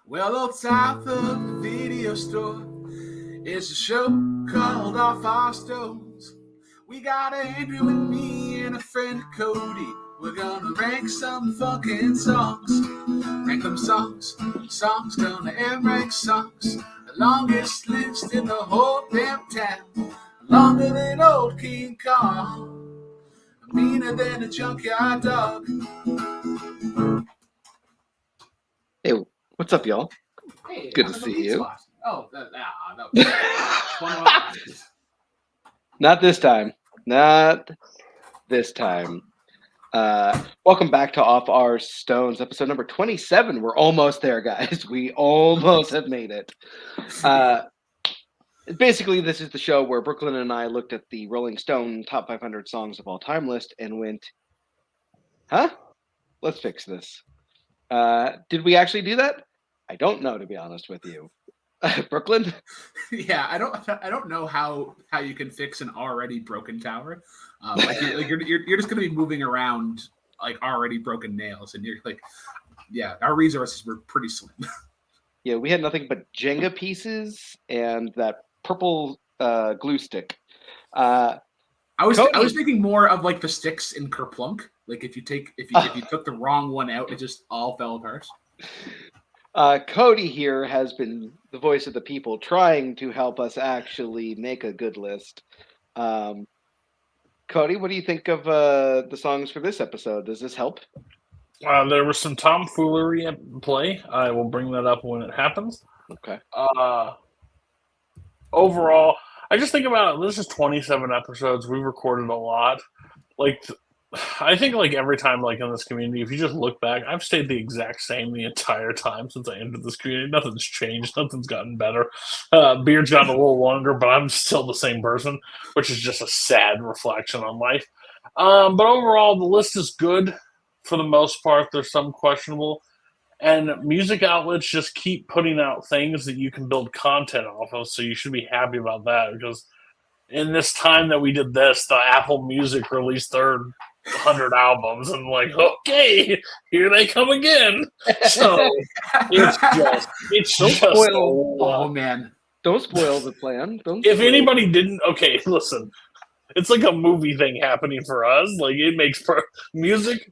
Well, outside the video store is a show called Off Our Stones. We got Andrew and me and a friend Cody. We're gonna rank some fucking songs. Rank them songs. Songs gonna rank songs. The longest list in the whole damn town. Longer than old King Kong. Meaner than a junkyard dog. Hey, what's up, y'all? Hey, Good I'm to in the see lead you. spot. Oh, that was one of my Not this time. Not this time. Welcome back to Off Our Stones, episode number 27. We're almost there, guys. We almost have made it. Basically, this is the show where Brooklyn and I looked at the Rolling Stone Top 500 Songs of All Time list and went, huh? Let's fix this. Did we actually do that? I don't know, to be honest with you. Brooklyn? Yeah, I don't know how you can fix an already broken tower. You're just gonna be moving around like already broken nails, and you're like, yeah, our resources were pretty slim. Yeah, we had nothing but Jenga pieces and that purple glue stick. I was Cody. thinking more of like the sticks in Kerplunk. Like if you took the wrong one out, it just all fell apart. Cody here has been the voice of the people, trying to help us actually make a good list. Cody, what do you think of the songs for this episode? Does this help? There was some tomfoolery at play. I will bring that up when it happens. Okay. Overall, I just think about it. This is 27 episodes. We've recorded a lot. I think every time, in this community, if you just look back, I've stayed the exact same the entire time since I entered this community. Nothing's changed. Nothing's gotten better. Beard's gotten a little longer, but I'm still the same person, which is just a sad reflection on life. But overall, the list is good for the most part. There's some questionable. And music outlets just keep putting out things that you can build content off of, so you should be happy about that, because in this time that we did this, the Apple Music released their 100 albums, and okay, here they come again. So it's Don't just spoil. Oh man, don't spoil the plan. If anybody didn't, okay, listen, it's like a movie thing happening for us. It makes music.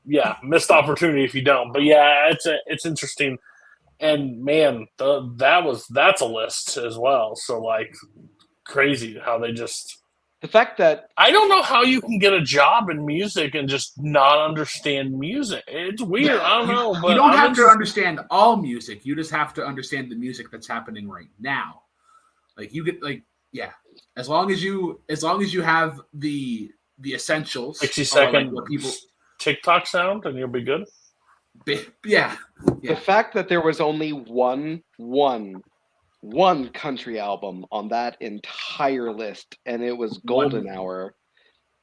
Yeah, missed opportunity if you don't. But yeah, it's interesting, and man, that's a list as well. So crazy how they just. The fact that I don't know how you can get a job in music and just not understand music. It's weird. I don't know. But you don't have to understand all music. You just have to understand the music that's happening right now. You get as long as you have the essentials. 60-second people TikTok sound, and you'll be good. Yeah. The fact that there was only one country album on that entire list, and it was Golden Hour.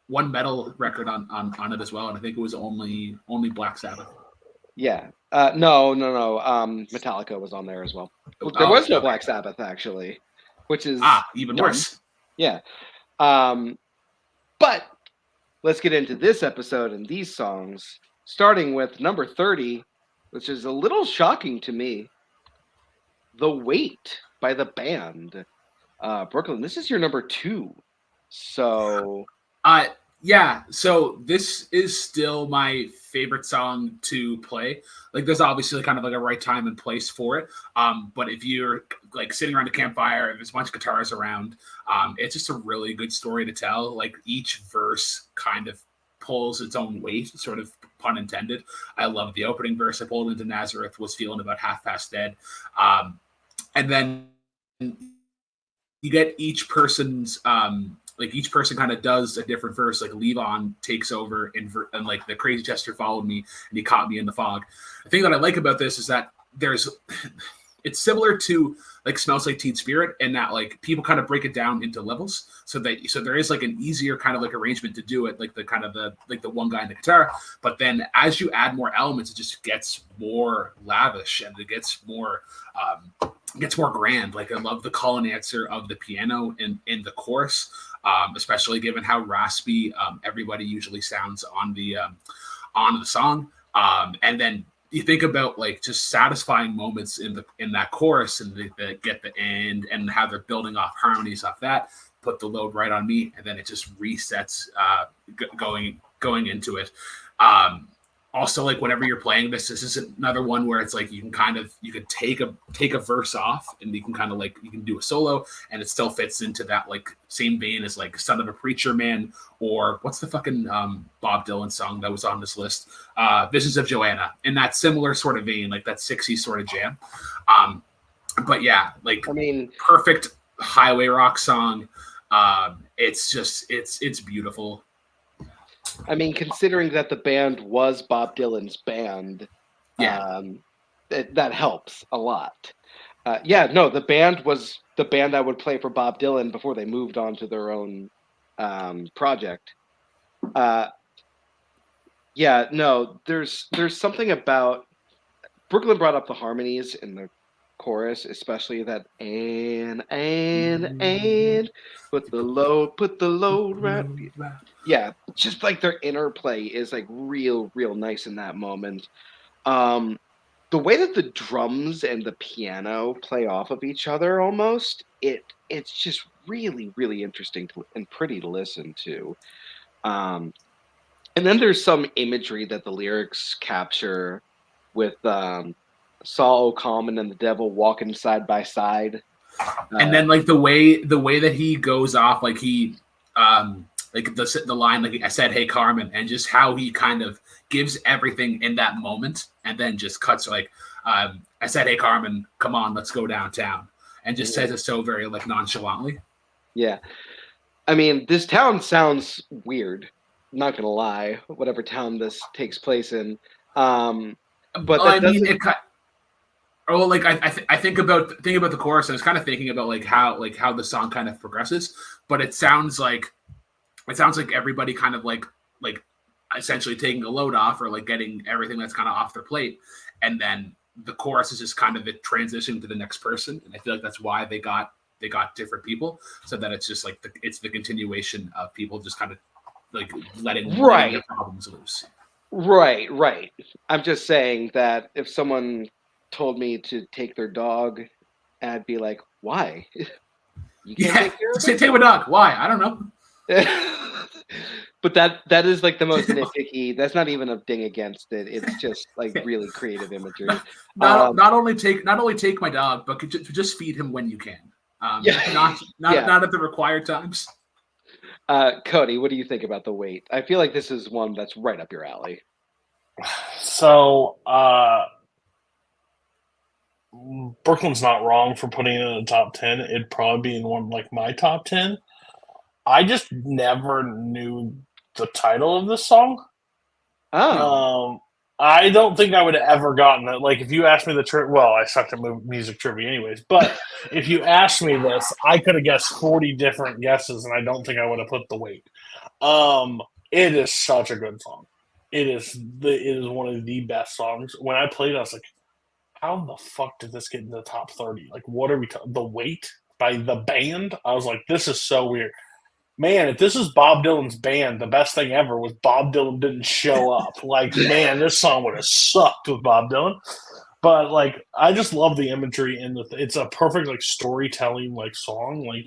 One metal record on it as well, and I think it was only Black Sabbath. Yeah. No. Metallica was on there as well. There was no Black Sabbath, actually, which is even worse. Yeah. But let's get into this episode and these songs, starting with number 30, which is a little shocking to me. The Weight by the band. Brooklyn, this is your number 2. So yeah, so this is still my favorite song to play. There's obviously kind of a right time and place for it. But if you're sitting around a campfire and there's a bunch of guitars around, it's just a really good story to tell. Each verse kind of pulls its own weight, sort of pun intended. I love the opening verse. I pulled into Nazareth, was feeling about half past dead. And then you get each person's each person kind of does a different verse. Levon takes over and the Crazy Chester followed me and he caught me in the fog. The thing that I like about this is that it's similar to Smells Like Teen Spirit, and that people kind of break it down into levels, so there is an easier kind of arrangement to do it, the one guy in the guitar. But then as you add more elements, it just gets more lavish and it gets more grand. I love the call and answer of the piano in the chorus, especially given how raspy everybody usually sounds on the song. And then you think about like just satisfying moments in that chorus, and they get the end and how they're building off harmonies off that. Put the load right on me, and then it just resets going into it. Also, like whenever you're playing this is another one where it's like you could take a verse off, and you can kind of like you can do a solo, and it still fits into that like same vein as like Son of a Preacher Man, or what's the fucking Bob Dylan song that was on this list, Visions of Joanna, in that similar sort of vein, like that 60s sort of jam. But yeah, like I mean, perfect highway rock song. It's just it's beautiful. I mean, considering that the band was Bob Dylan's band, Yeah. That helps a lot. No, the band was the band that would play for Bob Dylan before they moved on to their own project. No, there's something about Brooklyn brought up the harmonies in the chorus, especially that and put the load right. Yeah, just like their interplay is like real nice in that moment. The way that the drums and the piano play off of each other almost, it's just really interesting and pretty to listen to. And then there's some imagery that the lyrics capture with Saul O'Common and the devil walking side by side. And then like the way that he goes off, like he like the line, like I said, "Hey Carmen," and just how he kind of gives everything in that moment, and then just cuts like, "I said, hey Carmen, come on, let's go downtown," and just says it so very like nonchalantly. Yeah, I mean, this town sounds weird. Not gonna lie, whatever town this takes place in. But I mean, like I think about the chorus, and I was kind of thinking about like how the song kind of progresses, but it sounds like everybody kind of like essentially taking a load off, or like getting everything that's kind of off their plate, and then the chorus is just kind of it transitioning to the next person, and I feel like that's why they got different people, so that it's just like it's the continuation of people just kind of like letting their problems loose. Right. I'm just saying that if someone told me to take their dog, I'd be like, why? You can't take care of it? Take my dog. Why? I don't know. But that is like the most nitpicky. That's not even a ding against it. It's just like really creative imagery. Not only take my dog, but to just feed him when you can. Not at the required times. Cody, what do you think about The Wait? I feel like this is one that's right up your alley. So, Brooklyn's not wrong for putting it in the top 10. It'd probably be in one like my top 10. I just never knew the title of this song. Oh. I don't think I would have ever gotten it. Like, if you asked me I sucked at music trivia anyways, but if you asked me this, I could have guessed 40 different guesses, and I don't think I would have put The Wait. It is such a good song. It is one of the best songs. When I played it, I was like, how the fuck did this get in the top 30? Like, what are we talking? The Wait by the band? I was like, this is so weird. Man, if this is Bob Dylan's band, the best thing ever was Bob Dylan didn't show up. Like, man, this song would have sucked with Bob Dylan. But like, I just love the imagery and it's a perfect like storytelling like song. Like,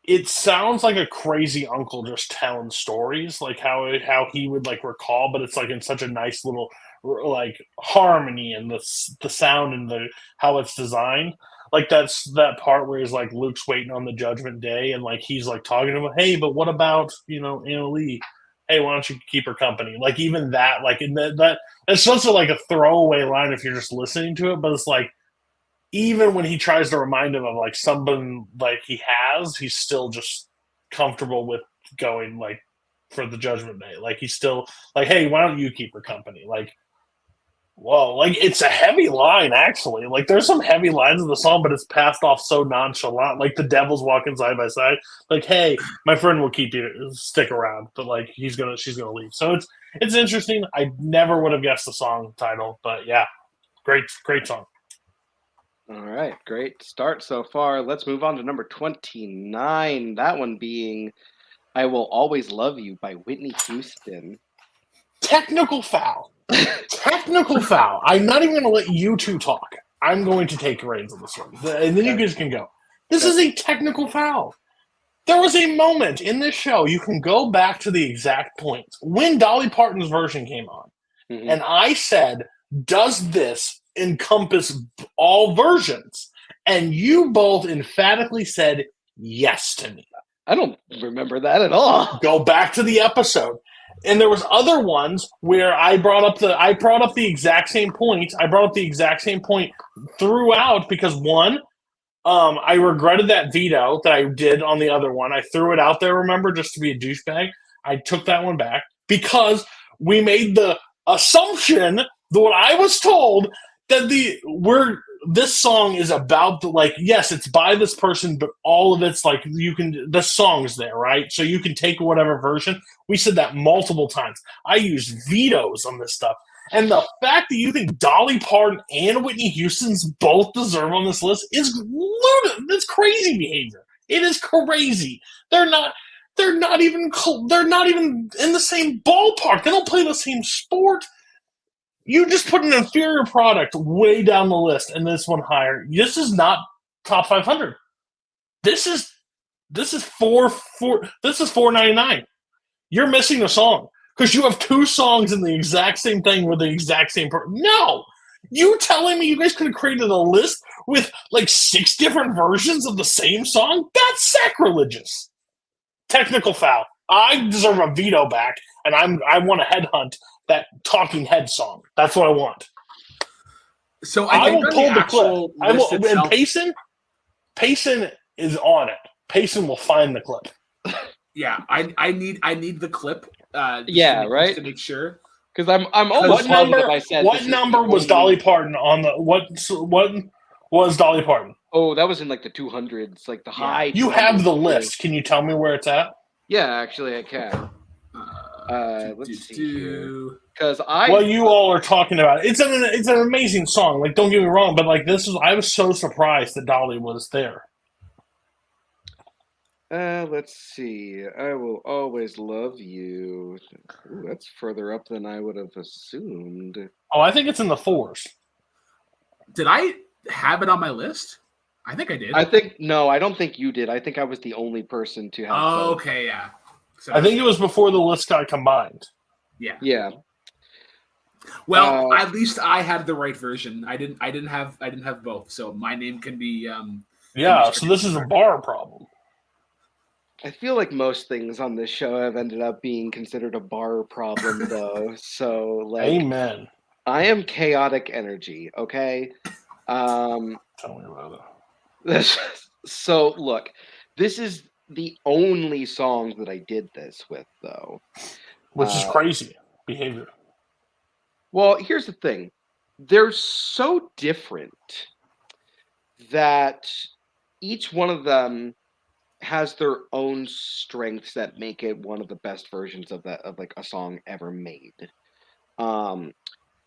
it sounds like a crazy uncle just telling stories, like how he would like recall, but it's like in such a nice little like harmony and the sound and the how it's designed. Like that's that part where he's like Luke's waiting on the judgment day and like he's like talking to him, hey, but what about Anna Lee? Hey, why don't you keep her company? Like even that, like in that it's such like a throwaway line if you're just listening to it, but it's like even when he tries to remind him of like something like he's still just comfortable with going like for the judgment day. Like he's still like, hey, why don't you keep her company? Like, whoa, like it's a heavy line actually. Like there's some heavy lines in the song, but it's passed off so nonchalant. Like the devil's walking side by side. Like, hey, my friend will keep you stick around, but like she's gonna leave. So it's interesting. I never would have guessed the song title, but yeah, great song. All right, great start so far. Let's move on to number 29. That one being "I Will Always Love You" by Whitney Houston. Technical foul. Technical foul. I'm not even going to let you two talk. I'm going to take reins on this one, and then you guys can go. This is a technical foul. There was a moment in this show, you can go back to the exact point, when Dolly Parton's version came on. Mhm. And I said, does this encompass all versions? And you both emphatically said yes to me. I don't remember that at all. Go back to the episode. And there was other ones where I brought up the exact same point. I brought up the exact same point throughout because one, I regretted that veto that I did on the other one. I threw it out there, remember, just to be a douchebag. I took that one back because we made the assumption that what I was told that this song is about yes, it's by this person, but all of it's the song's there, right? So you can take whatever version. We said that multiple times. I used vetoes on this stuff. And the fact that you think Dolly Parton and Whitney Houston's both deserve on this list is that's crazy behavior. It is crazy. They're not even in the same ballpark. They don't play the same sport. You just put an inferior product way down the list and this one higher. This is not top 500. This is $4.99. You're missing a song because you have two songs in the exact same thing with the exact same person. No, you telling me you guys could have created a list with 6 different versions of the same song? That's sacrilegious. Technical foul. I deserve a veto back, and I want to headhunt that Talking Head song. That's what I want. So I will pull the actual clip. list And itself- Payson is on it. Payson will find the clip. Yeah, I need the clip. Yeah, right? To make sure. Because I'm almost positive I said. What number was Dolly Parton on the what was Dolly Parton? Oh, that was in the 200s, the high. You have the list. Can you tell me where it's at? Yeah, actually, I can. Let's see. Because what you all are talking about, it's an amazing song. Don't get me wrong, but I was so surprised that Dolly was there. Let's see. I will always love you. Ooh, that's further up than I would have assumed. Oh, I think it's in the 4s. Did I have it on my list? I think I did. I don't think you did. I think I was the only person to have. Oh, okay, yeah. So, I think it was before the list got combined. Yeah. Yeah. Well, at least I had the right version. I didn't have both, so my name can be. Yeah. So this is a bar problem. I feel like most things on this show have ended up being considered a bar problem, though. So, Amen. I am chaotic energy. Okay. Tell me about it. So look, this is the only song that I did this with, though. Which is crazy behavior. Well, here's the thing. They're so different that each one of them has their own strengths that make it one of the best versions of a song ever made.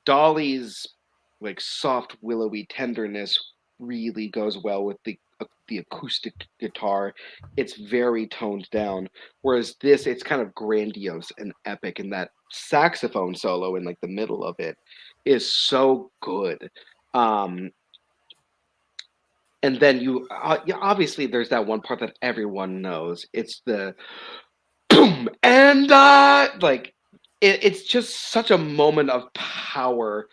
Dolly's soft, willowy tenderness really goes well with the acoustic guitar. It's very toned down, whereas this, it's kind of grandiose and epic, and that saxophone solo in the middle of it is so good. And then you obviously there's that one part that everyone knows. It's the boom and it's just such a moment of power.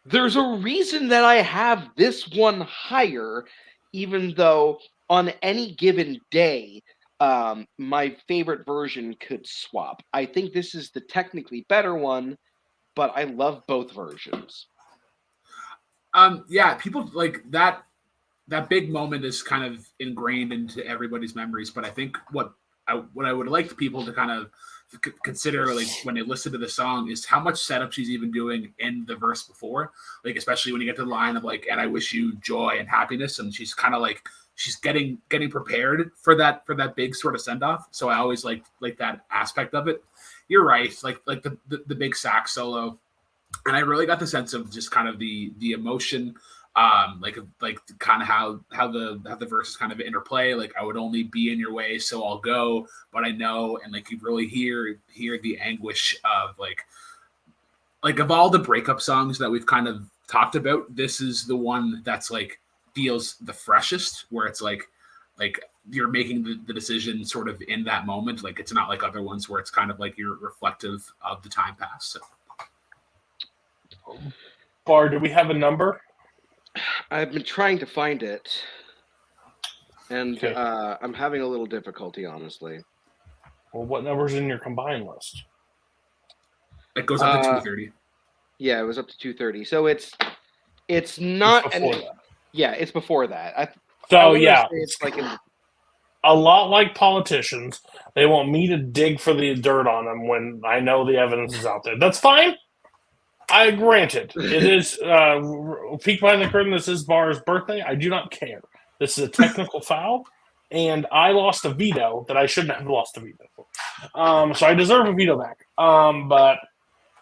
There's a reason that I have this one higher, even though on any given day, my favorite version could swap. I think this is the technically better one, but I love both versions. Yeah, people that. That big moment is kind of ingrained into everybody's memories, but I think what I would like people to kind of consider when they listen to the song is how much setup she's even doing in the verse before, especially when you get to the line of and I wish you joy and happiness, and she's kind of she's getting prepared for that big sort of send off. So I always like that aspect of it. You're right, the big sax solo, and I really got the sense of just kind of the emotion. Kind of how the verses kind of interplay. I would only be in your way, so I'll go, but I know, and you really hear the anguish of like of all the breakup songs that we've kind of talked about, this is the one that's like feels the freshest, where it's like you're making the decision sort of in that moment. Like it's not like other ones where it's kind of like you're reflective of the time past. So. Bar, do we have a number? I've been trying to find it, and Okay. I'm having a little difficulty, honestly. Well, what number's in your combined list? It goes up to 230. Yeah, it was up to 230. So it's not It's before that. Yeah, it's before that. So wanna yeah, say it's like a lot like politicians. They want me to dig for the dirt on them when I know the evidence is out there. That's fine. I grant it. It is peek behind the curtain. This is Bar's birthday. I do not care. This is a technical foul, and I lost a veto that I shouldn't have lost a veto for. So I deserve a veto back. But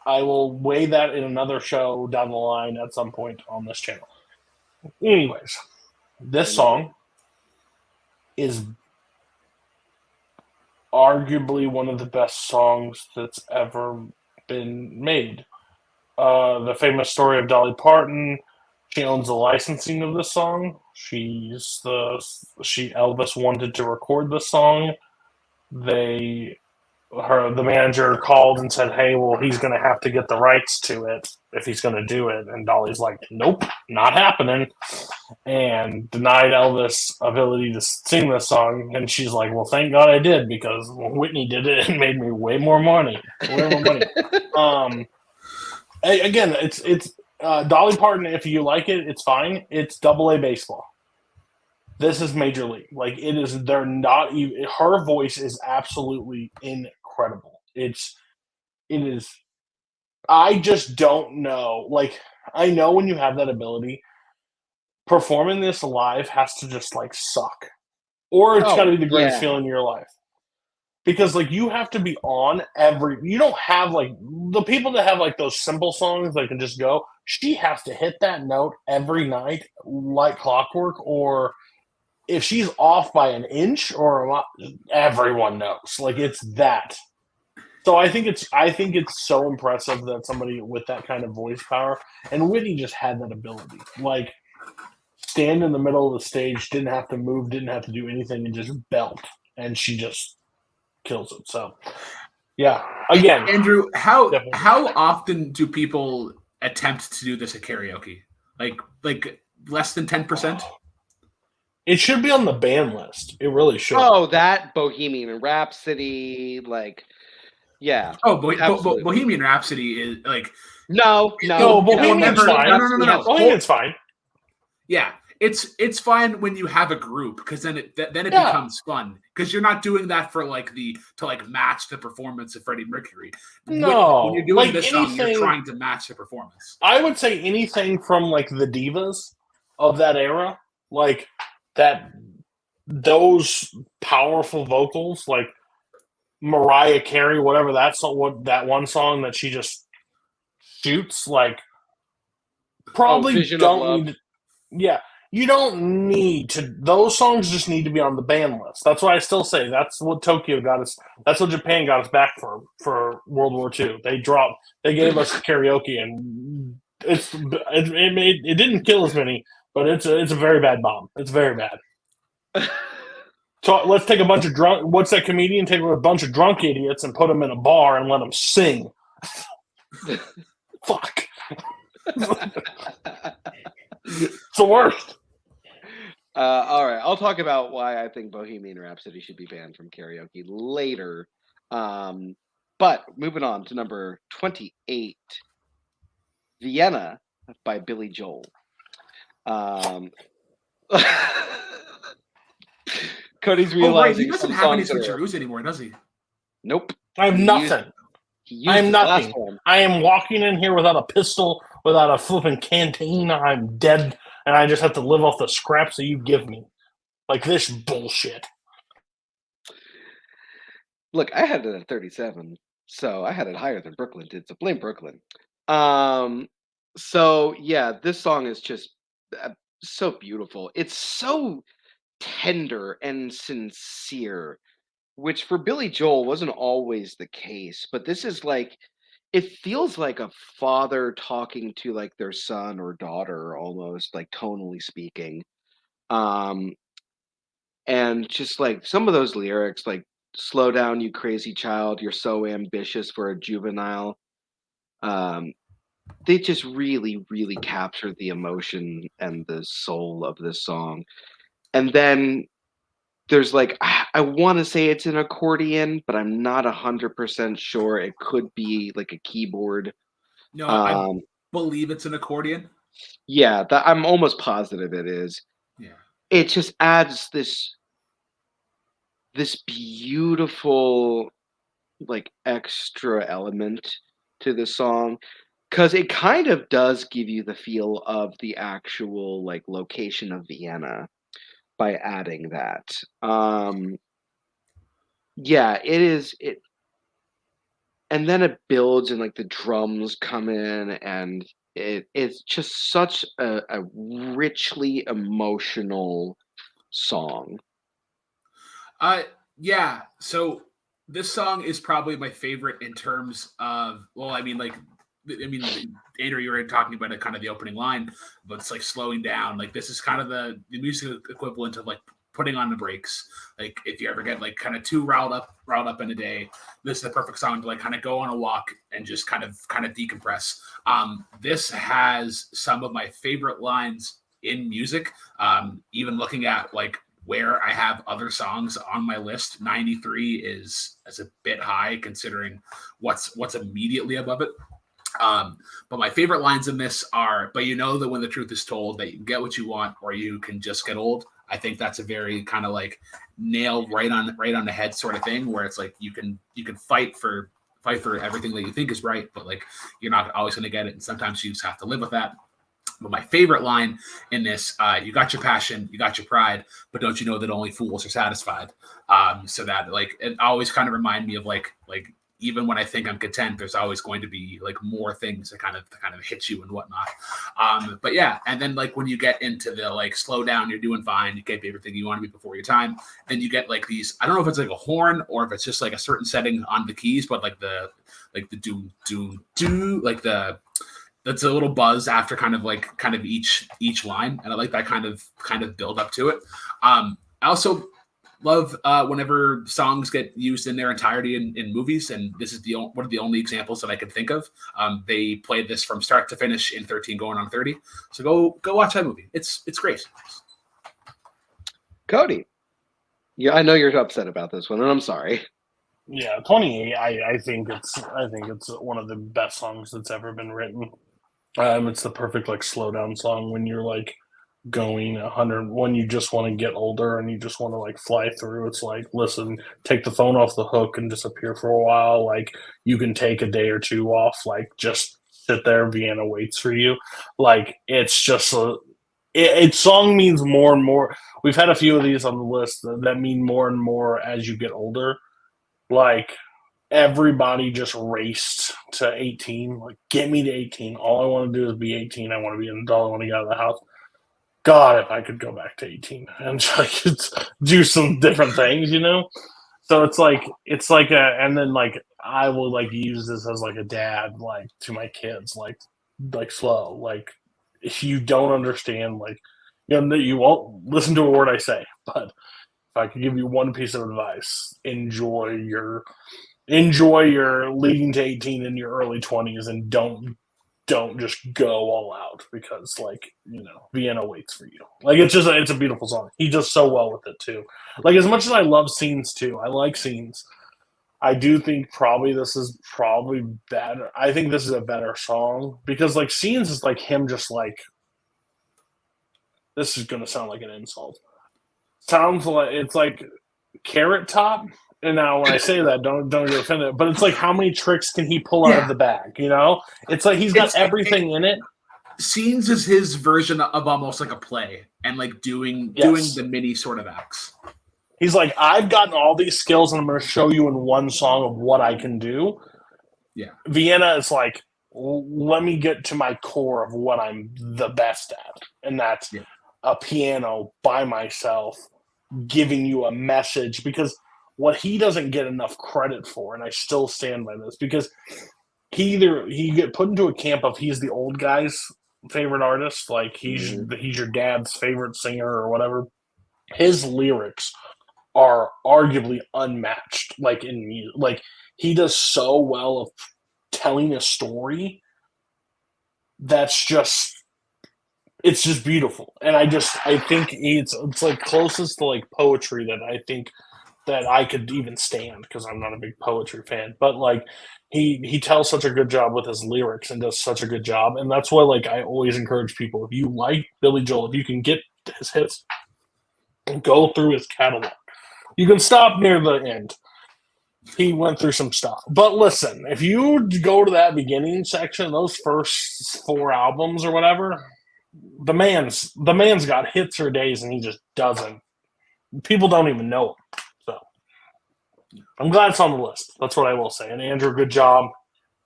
I will weigh that in another show down the line at some point on this channel. Anyways, this song is arguably one of the best songs that's ever been made. The famous story of Dolly Parton. She owns the licensing of this song. Elvis wanted to record the song. The manager called and said, "Hey, well, he's going to have to get the rights to it if he's going to do it." And Dolly's like, "Nope, not happening," and denied Elvis ability to sing this song. And she's like, "Well, thank God I did, because Whitney did it and made me way more money." Again, it's Dolly Parton. If you like it, it's fine. It's AA baseball. This is major league. Like it is. They're not even. Her voice is absolutely incredible. It is. I just don't know. Like I know when you have that ability, performing this live has to just like suck, or it's got to be the greatest feeling in your life. Because like you have to be on you don't have like the people that have like those simple songs that can just go. She has to hit that note every night like clockwork, or if she's off by an inch or everyone knows. Like it's that. So I think it's so impressive that somebody with that kind of voice power, and Whitney just had that ability. Like stand in the middle of the stage, didn't have to move, didn't have to do anything, and just belt, and she just kills it. So yeah, again, Andrew, how often do people attempt to do this at karaoke? Like less than 10%? It should be on the ban list. It really should. Oh, that Bohemian Rhapsody, like, yeah. Oh, Bohemian Rhapsody is like no. Bohemian's fine. No. Bohemian's fine. Yeah, it's fine when you have a group, because then it becomes fun, because you're not doing that for like to match the performance of Freddie Mercury. No, when you're doing this song, you're trying to match the performance. I would say anything from like the divas of that era, like that, those powerful vocals, like Mariah Carey, whatever that one song that she just shoots, like probably don't need. Yeah. You don't need to. Those songs just need to be on the ban list. That's what I still say. That's what Tokyo got us. That's what Japan got us back for World War II. They gave us karaoke, and it didn't kill as many, but it's a very bad bomb. It's very bad. So let's take a bunch of drunk. What's that comedian? Take a bunch of drunk idiots and put them in a bar and let them sing. Fuck. It's the worst. All right, I'll talk about why I think Bohemian Rhapsody should be banned from karaoke later. But moving on to number 28, Vienna by Billy Joel. Cody's realizing he doesn't have any switcheroos anymore, does he? Nope. I have nothing. I am nothing. I am walking in here without a pistol, without a flipping canteen. I'm dead, and I just have to live off the scraps that you give me. Like this bullshit. Look, I had it at 37, so I had it higher than Brooklyn did, so blame Brooklyn. So yeah, this song is just so beautiful. It's so tender and sincere, which for Billy Joel wasn't always the case, but this is like it feels like a father talking to like their son or daughter almost, like tonally speaking. Um, and just like some of those lyrics, like "Slow down, you crazy child, you're so ambitious for a juvenile." Um, they just really, really capture the emotion and the soul of this song. And then there's like I want to say it's an accordion, but I'm not 100% sure. It could be like a keyboard. No, I Um, believe it's an accordion. yeah, I'm almost positive it is. Yeah. It just adds this beautiful like extra element to the song because it kind of does give you the feel of the actual like location of Vienna by adding that. Yeah, it is it and then it builds and like the drums come in and it's just such a richly emotional song. Uh, yeah. So this song is probably my favorite in terms of, well, I mean, like, Andrew, you were talking about it, kind of the opening line, but it's like slowing down. Like, this is kind of the music equivalent of like putting on the brakes. Like, if you ever get like kind of too riled up in a day, this is the perfect song to like kind of go on a walk and just kind of decompress. This has some of my favorite lines in music. Even looking at like where I have other songs on my list, 93 is a bit high considering what's immediately above it. But my favorite lines in this are, but you know that when the truth is told that you can get what you want or you can just get old. I think that's a very kind of like nailed right on the head sort of thing where it's like you can fight for everything that you think is right, but like you're not always going to get it. And sometimes you just have to live with that. But my favorite line in this, you got your passion, you got your pride, but don't you know that only fools are satisfied? So that like it always kind of remind me of like even when I think I'm content, there's always going to be like more things that kind of hit you and whatnot. But yeah, and then like when you get into the like slow down, you're doing fine, you can't be everything you want to be before your time. Then you get like these, I don't know if it's like a horn or if it's just like a certain setting on the keys, but like the do do do like the that's a little buzz after kind of each line, and I like that kind of build up to it. I also love whenever songs get used in their entirety in movies, and this is one of the only examples that I could think of. They played this from start to finish in 13 going on 30. So go watch that movie. It's great. Cody, yeah, I know you're upset about this one, and I'm sorry. Yeah, 28. I think it's one of the best songs that's ever been written. It's the perfect like slow down song when you're like going 100 when you just want to get older and you just want to like fly through. It's like, listen, take the phone off the hook and disappear for a while. Like you can take a day or two off. Like just sit there. Vienna waits for you. Like it's just its song means more and more. We've had a few of these on the list that mean more and more as you get older. Like everybody just raced to 18. Like, get me to 18. All I want to do is be 18. I want to be an adult. I want to get out of the house. God, if I could go back to 18 and like do some different things, you know? So it's like and then like I will like use this as like a dad, like to my kids, like slow. Like if you don't understand, like you won't listen to a word I say, but if I could give you one piece of advice, enjoy your leading to 18 in your early 20s and don't just go all out because like Vienna waits for you. Like it's a beautiful song. He does so well with it too. Like as much as I love Scenes too, I like Scenes. I do think this is probably better. I think this is a better song because like Scenes is like him just like, this is gonna sound like an insult. Sounds like it's like Carrot Top. And now when I say that, don't get offended. But it's like how many tricks can he pull out of the bag? You know, it's like he's got everything in it. Scenes is his version of almost like a play and like doing the mini sort of acts. He's like, I've gotten all these skills and I'm going to show you in one song of what I can do. Yeah. Vienna is like, let me get to my core of what I'm the best at. And that's a piano by myself giving you a message, because what he doesn't get enough credit for, and I still stand by this, because he get put into a camp of he's the old guy's favorite artist, like he's your dad's favorite singer or whatever. His lyrics are arguably unmatched, like in music. Like he does so well of telling a story that's just it's just beautiful. And I think it's like closest to like poetry that I think that I could even stand, because I'm not a big poetry fan. But like he tells such a good job with his lyrics and does such a good job. And that's why like I always encourage people, if you like Billy Joel, if you can get his hits, go through his catalog. You can stop near the end. He went through some stuff. But listen, if you go to that beginning section, those first 4 albums or whatever, the man's got hits for days and he just doesn't. People don't even know him. So I'm glad it's on the list. That's what I will say. And Andrew, good job.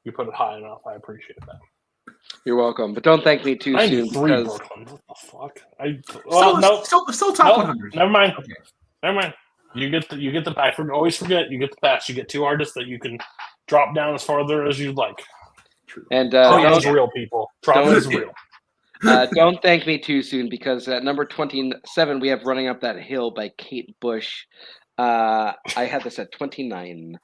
You put it high enough. I appreciate that. You're welcome. But don't thank me too soon. 93 Because... Brooklyn. What the fuck? Still top 100. Never mind. Okay. Never mind. You get the I always forget you get the pass. You get 2 artists that you can drop down as farther as you'd like. And Trauma is real, people. Trauma is real. Don't thank me too soon, because at number 27 we have "Running Up That Hill" by Kate Bush. I had this at 29.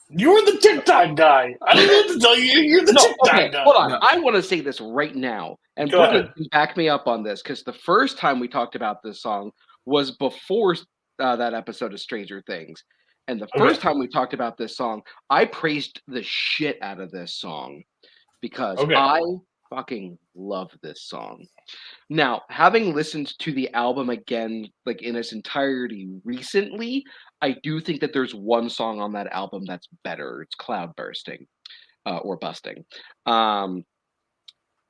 You're the TikTok guy. I didn't have to tell you. You're the TikTok guy. Hold on. No. I want to say this right now, and Brooklyn can back me up on this, because the first time we talked about this song was before that episode of Stranger Things. And the first time we talked about this song, I praised the shit out of this song, because I fucking love this song. Now, having listened to the album again, like in its entirety recently, I do think that there's one song on that album that's better. It's "Cloud Bursting," or "Busting."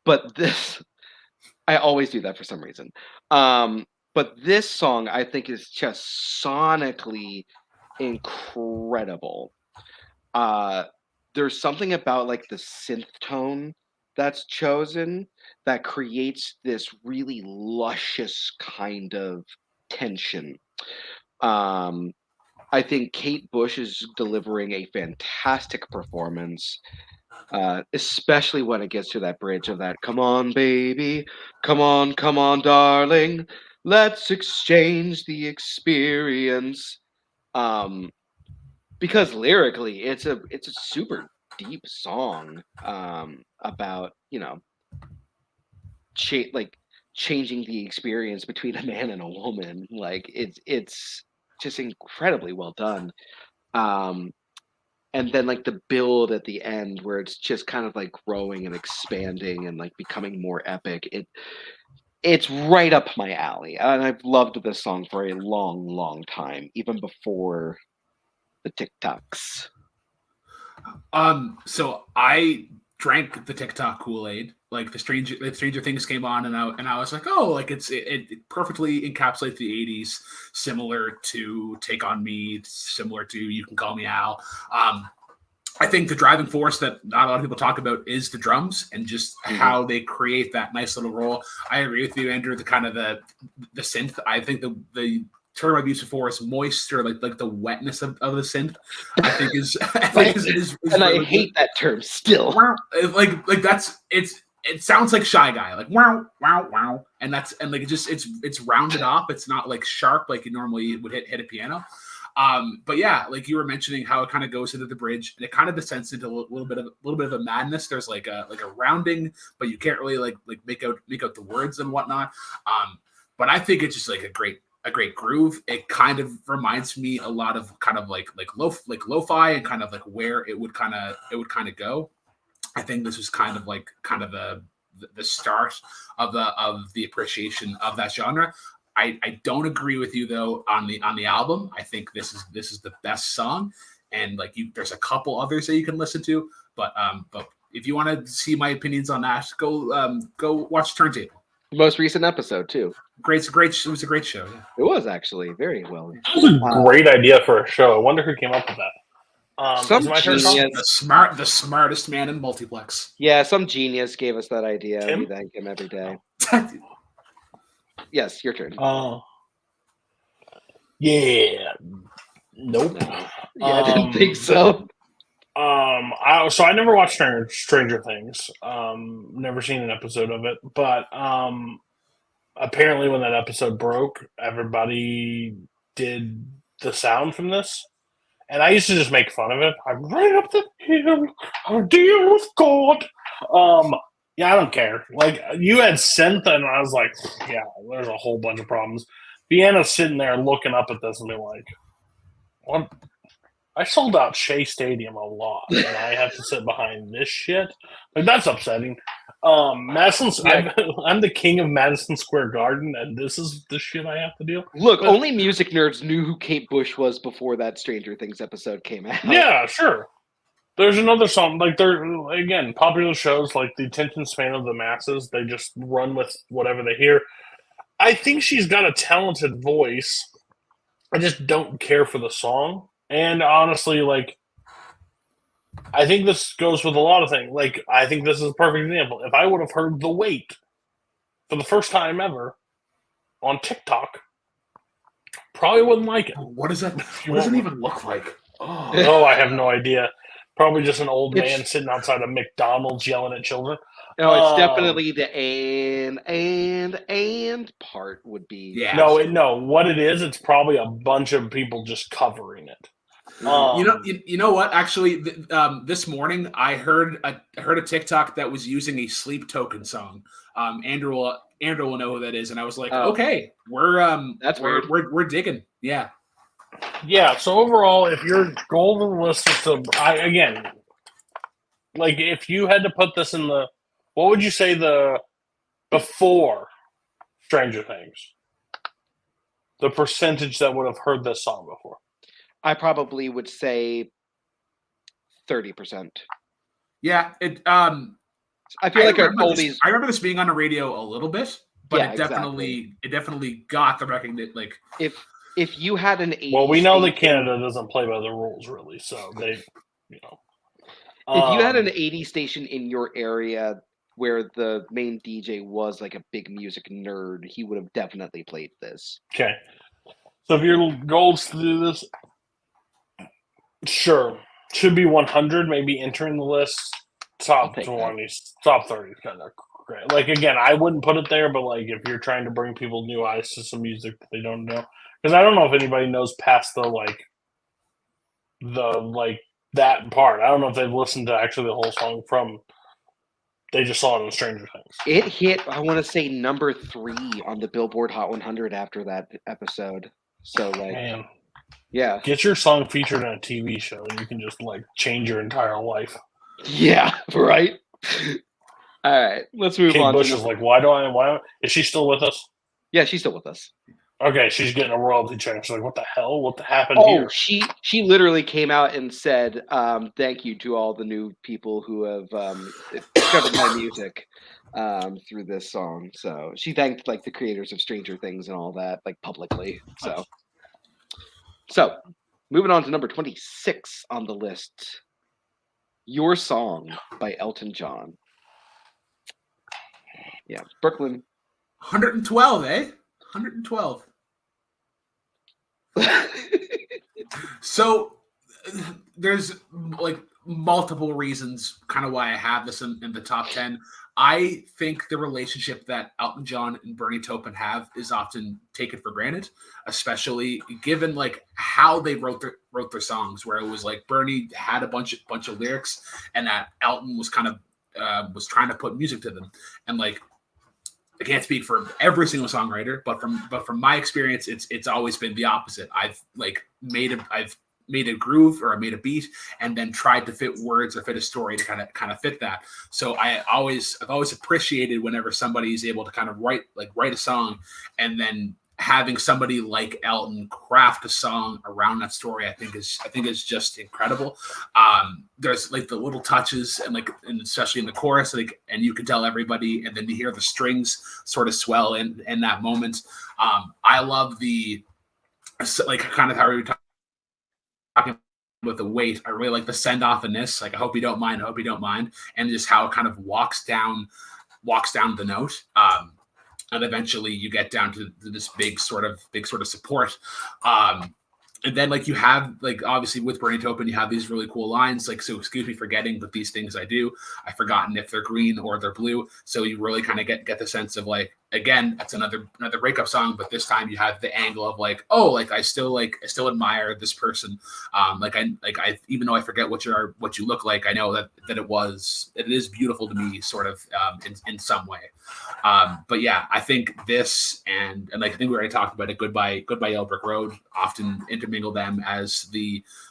But this, I always do that for some reason. But this song, I think, is just sonically incredible. There's something about like the synth tone that's chosen that creates this really luscious kind of tension. I think Kate Bush is delivering a fantastic performance, especially when it gets to that bridge of that "Come on, baby, come on, darling, let's exchange the experience." Because lyrically, it's a super deep song about, you know, changing the experience between a man and a woman. Like it's just incredibly well done. And then like the build at the end, where it's just kind of like growing and expanding and like becoming more epic. It's right up my alley, and I've loved this song for a long, long time, even before the TikToks. So I drank the TikTok Kool-Aid. Like the Stranger Things came on, and I was like, oh, like it perfectly encapsulates the 80s, similar to "Take on Me," similar to "You Can Call Me Al." I think the driving force that not a lot of people talk about is the drums and just how they create that nice little roll. I agree with you, Andrew. The kind of the synth. I think the term I've used before is moist, or like the wetness of the synth. I think is and really I hate that term still. Like that's it sounds like Shy Guy, like wow, wow, wow, and like it's rounded off. It's not like sharp like you normally would hit a piano. But yeah, like you were mentioning how it kind of goes into the bridge and it kind of descends into a little bit of a madness. There's like a rounding, but you can't really like make out the words and whatnot. But I think it's just like a great groove. It kind of reminds me a lot of kind of like lo-fi and kind of like where it would kind of go. I think this was kind of the start of the appreciation of that genre. I don't agree with you though on the album. I think this is the best song, and like there's a couple others that you can listen to, but if you want to see my opinions on that, go watch Turntable. The most recent episode too. Great. It was a great show. Yeah. It was actually very well. That was a great idea for a show. I wonder who came up with that. Some genius, the smartest man in multiplex. Yeah, some genius gave us that idea. Tim? We thank him every day. Yes, your turn. Yeah. Nope. No. Yeah, I didn't think so. I never watched Stranger Things. Never seen an episode of it, but apparently when that episode broke, everybody did the sound from this. And I used to just make fun of it. I'm right up the hill. I'll deal with God. Yeah, I don't care. Like, you had synth, and I was like, yeah, there's a whole bunch of problems. Vienna's sitting there looking up at this and being like, what? I sold out Shea Stadium a lot, and I have to sit behind this shit. Like, that's upsetting. I'm the king of Madison Square Garden, and this is the shit I have to deal. Look, only music nerds knew who Kate Bush was before that Stranger Things episode came out. Yeah, sure. There's another song, like, there again, popular shows, like, the attention span of the masses, they just run with whatever they hear. I think she's got a talented voice. I just don't care for the song. And honestly, like, I think this goes with a lot of things. Like, I think this is a perfect example. If I would have heard The Wait for the first time ever on TikTok, probably wouldn't like it. What does that? What does it even look like? Oh, I have no idea. Probably just an old man sitting outside a McDonald's yelling at children. No, it's definitely the and part would be. Yeah. No. What it is, it's probably a bunch of people just covering it. You know what? Actually, this morning I heard a TikTok that was using a Sleep Token song. Andrew will know who that is, and I was like, okay, we're digging. Yeah. Yeah. So overall, if your goal of the list is to, like, if you had to put this in the, what would you say before Stranger Things? The percentage that would have heard this song before. I probably would say 30%. Yeah, it. I feel like our oldies. I remember this being on the radio a little bit, but Yeah, it definitely got the recognition. Like, if you had an 80s well, we know that station- Canada doesn't play by the rules, really. So they, if you had an 80 station in your area where the main DJ was like a big music nerd, he would have definitely played this. Okay. So if your goal is to do this, sure, should be 100. Maybe entering the list, top 20, top 30 is kind of great. Like, again, I wouldn't put it there, but like if you're trying to bring people new eyes to some music that they don't know, because I don't know if anybody knows past that part. I don't know if they've listened to actually the whole song from. They just saw it on Stranger Things. It hit, I want to say, number 3 on the Billboard Hot 100 after that episode. So, like, Man, yeah. get your song featured on a TV show, and you can just like change your entire life. Yeah, right? All right, let's move Kate on. Bush is like, why? Is she still with us? Yeah, she's still with us. Okay, she's getting a royalty check. She's like, what the hell? What happened Oh, here? she literally came out and said, thank you to all the new people who have discovered my music through this song. So she thanked like the creators of Stranger Things and all that, like publicly. So moving on to number 26 on the list. Your Song by Elton John. Yeah, Brooklyn. 112, eh? 112. So there's like multiple reasons kind of why I have this in the top 10. I think the relationship that Elton John and Bernie Taupin have is often taken for granted, especially given like how they wrote their songs, where it was like Bernie had a bunch of lyrics and that Elton was kind of was trying to put music to them. And like, I can't speak for every single songwriter, but from my experience, it's always been the opposite. I've made a groove or I made a beat and then tried to fit words or fit a story to kind of fit that. So I've always appreciated whenever somebody is able to kind of write a song and then having somebody like Elton craft a song around that story. I think is just incredible. There's like the little touches and especially in the chorus, and you can tell everybody, and then you hear the strings sort of swell in that moment. I love the kind of how we were talking with The Wait. I really like the send off in this. Like, I hope you don't mind, and just how it kind of walks down the note. And eventually you get down to this big sort of support. And then like you have like obviously with Bernie Taupin, you have these really cool lines like, so excuse me for getting, but these things I do, I've forgotten if they're green or they're blue. So you really kind of get the sense of like, again, that's another breakup song, but this time you have the angle of like, oh, like I still admire this person. I even though I forget what you look like, I know that it is beautiful to me sort of in some way. But yeah, I think this and like I think we already talked about it. Goodbye Yellow Brick Road often intermingle them as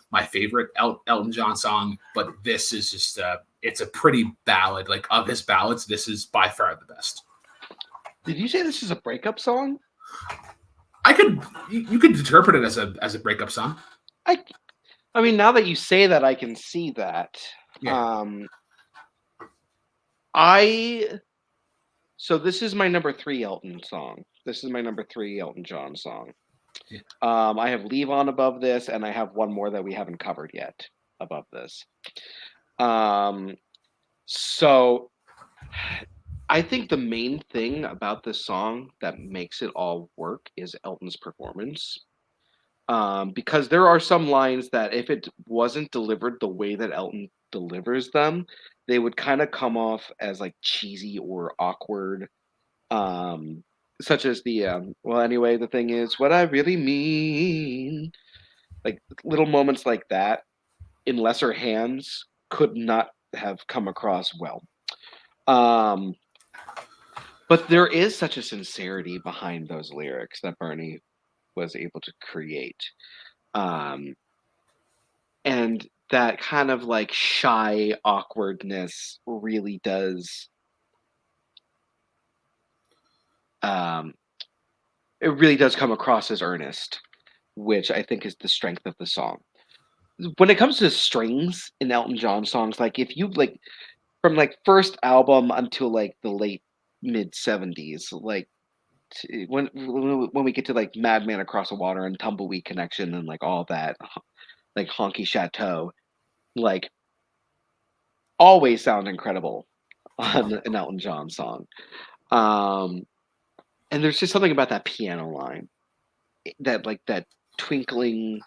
my favorite Elton John song. But this is just it's a pretty ballad. Like of his ballads, this is by far the best. Did you say this is a breakup song? You could interpret it as a breakup song. I mean, now that you say that, I can see that. Yeah. So this is my number 3 Elton song. This is my number 3 Elton John song. Yeah. I have Leave On above this, and I have one more that we haven't covered yet above this. So I think the main thing about this song that makes it all work is Elton's performance. Because there are some lines that if it wasn't delivered the way that Elton delivers them, they would kind of come off as like cheesy or awkward. Such as well, anyway, the thing is what I really mean. Like little moments like that in lesser hands could not have come across well. But there is such a sincerity behind those lyrics that Bernie was able to create. And that kind of like shy awkwardness really does it really does come across as earnest, which I think is the strength of the song. When it comes to strings in Elton John songs, like if you like from like first album until like the late mid 70s, like when we get to like Madman Across the Water and Tumbleweed Connection and like all that, like Honky Chateau, like always sound incredible on an Elton John song. And there's just something about that piano line, that like that twinkling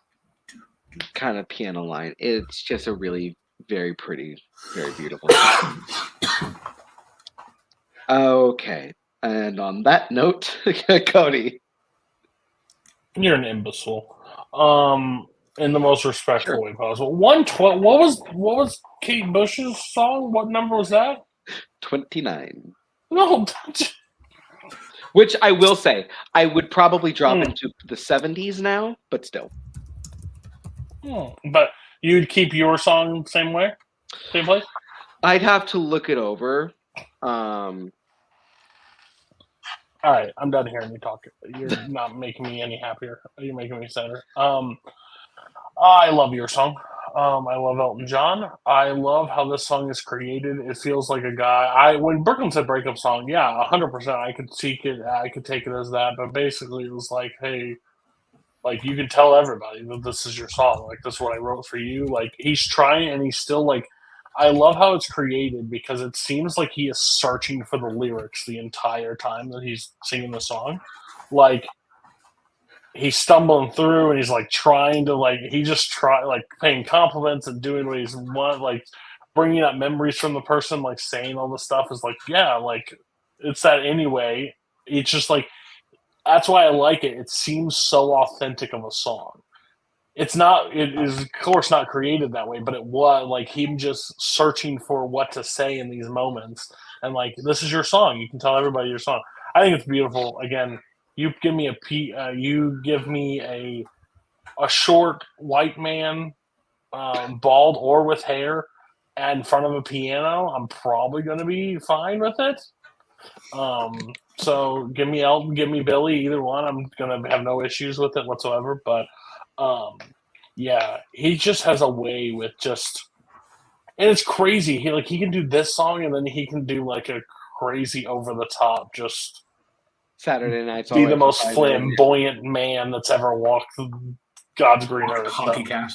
kind of piano line. It's just a really very pretty, very beautiful song. Okay. And on that note, Cody. You're an imbecile. In the most respectful way possible. 112. What was Kate Bush's song? What number was that? 29. No. Which I will say, I would probably drop into the 70s now, but still. But you'd keep your song same way? Same place? I'd have to look it over. All right, I'm done hearing you talk. You're not making me any happier. You're making me sadder. I love your song. I love Elton John. I love how this song is created. It feels like a guy. When Brooklyn said breakup song, yeah, 100%. I could take it as that. But basically, it was like, hey, like you can tell everybody that this is your song. Like this is what I wrote for you. Like he's trying, and he's still like. I love how it's created because it seems like he is searching for the lyrics the entire time that he's singing the song. Like he's stumbling through and he's like trying to like paying compliments and doing what he's want, like bringing up memories from the person, like saying all this stuff is like, yeah, like it's that anyway. It's just like that's why I like it. It seems so authentic of a song. It is of course not created that way, but it was like him just searching for what to say in these moments. And like, this is your song. You can tell everybody your song. I think it's beautiful. Again, you give me a short white man, bald or with hair, in front of a piano. I'm probably going to be fine with it. So give me Elton, give me Billy, either one. I'm going to have no issues with it whatsoever. But yeah, he just has a way with just, and it's crazy. He can do this song and then he can do like a crazy over the top, just Saturday Night's be the most flamboyant man that's ever walked God's green earth. Honky Cat.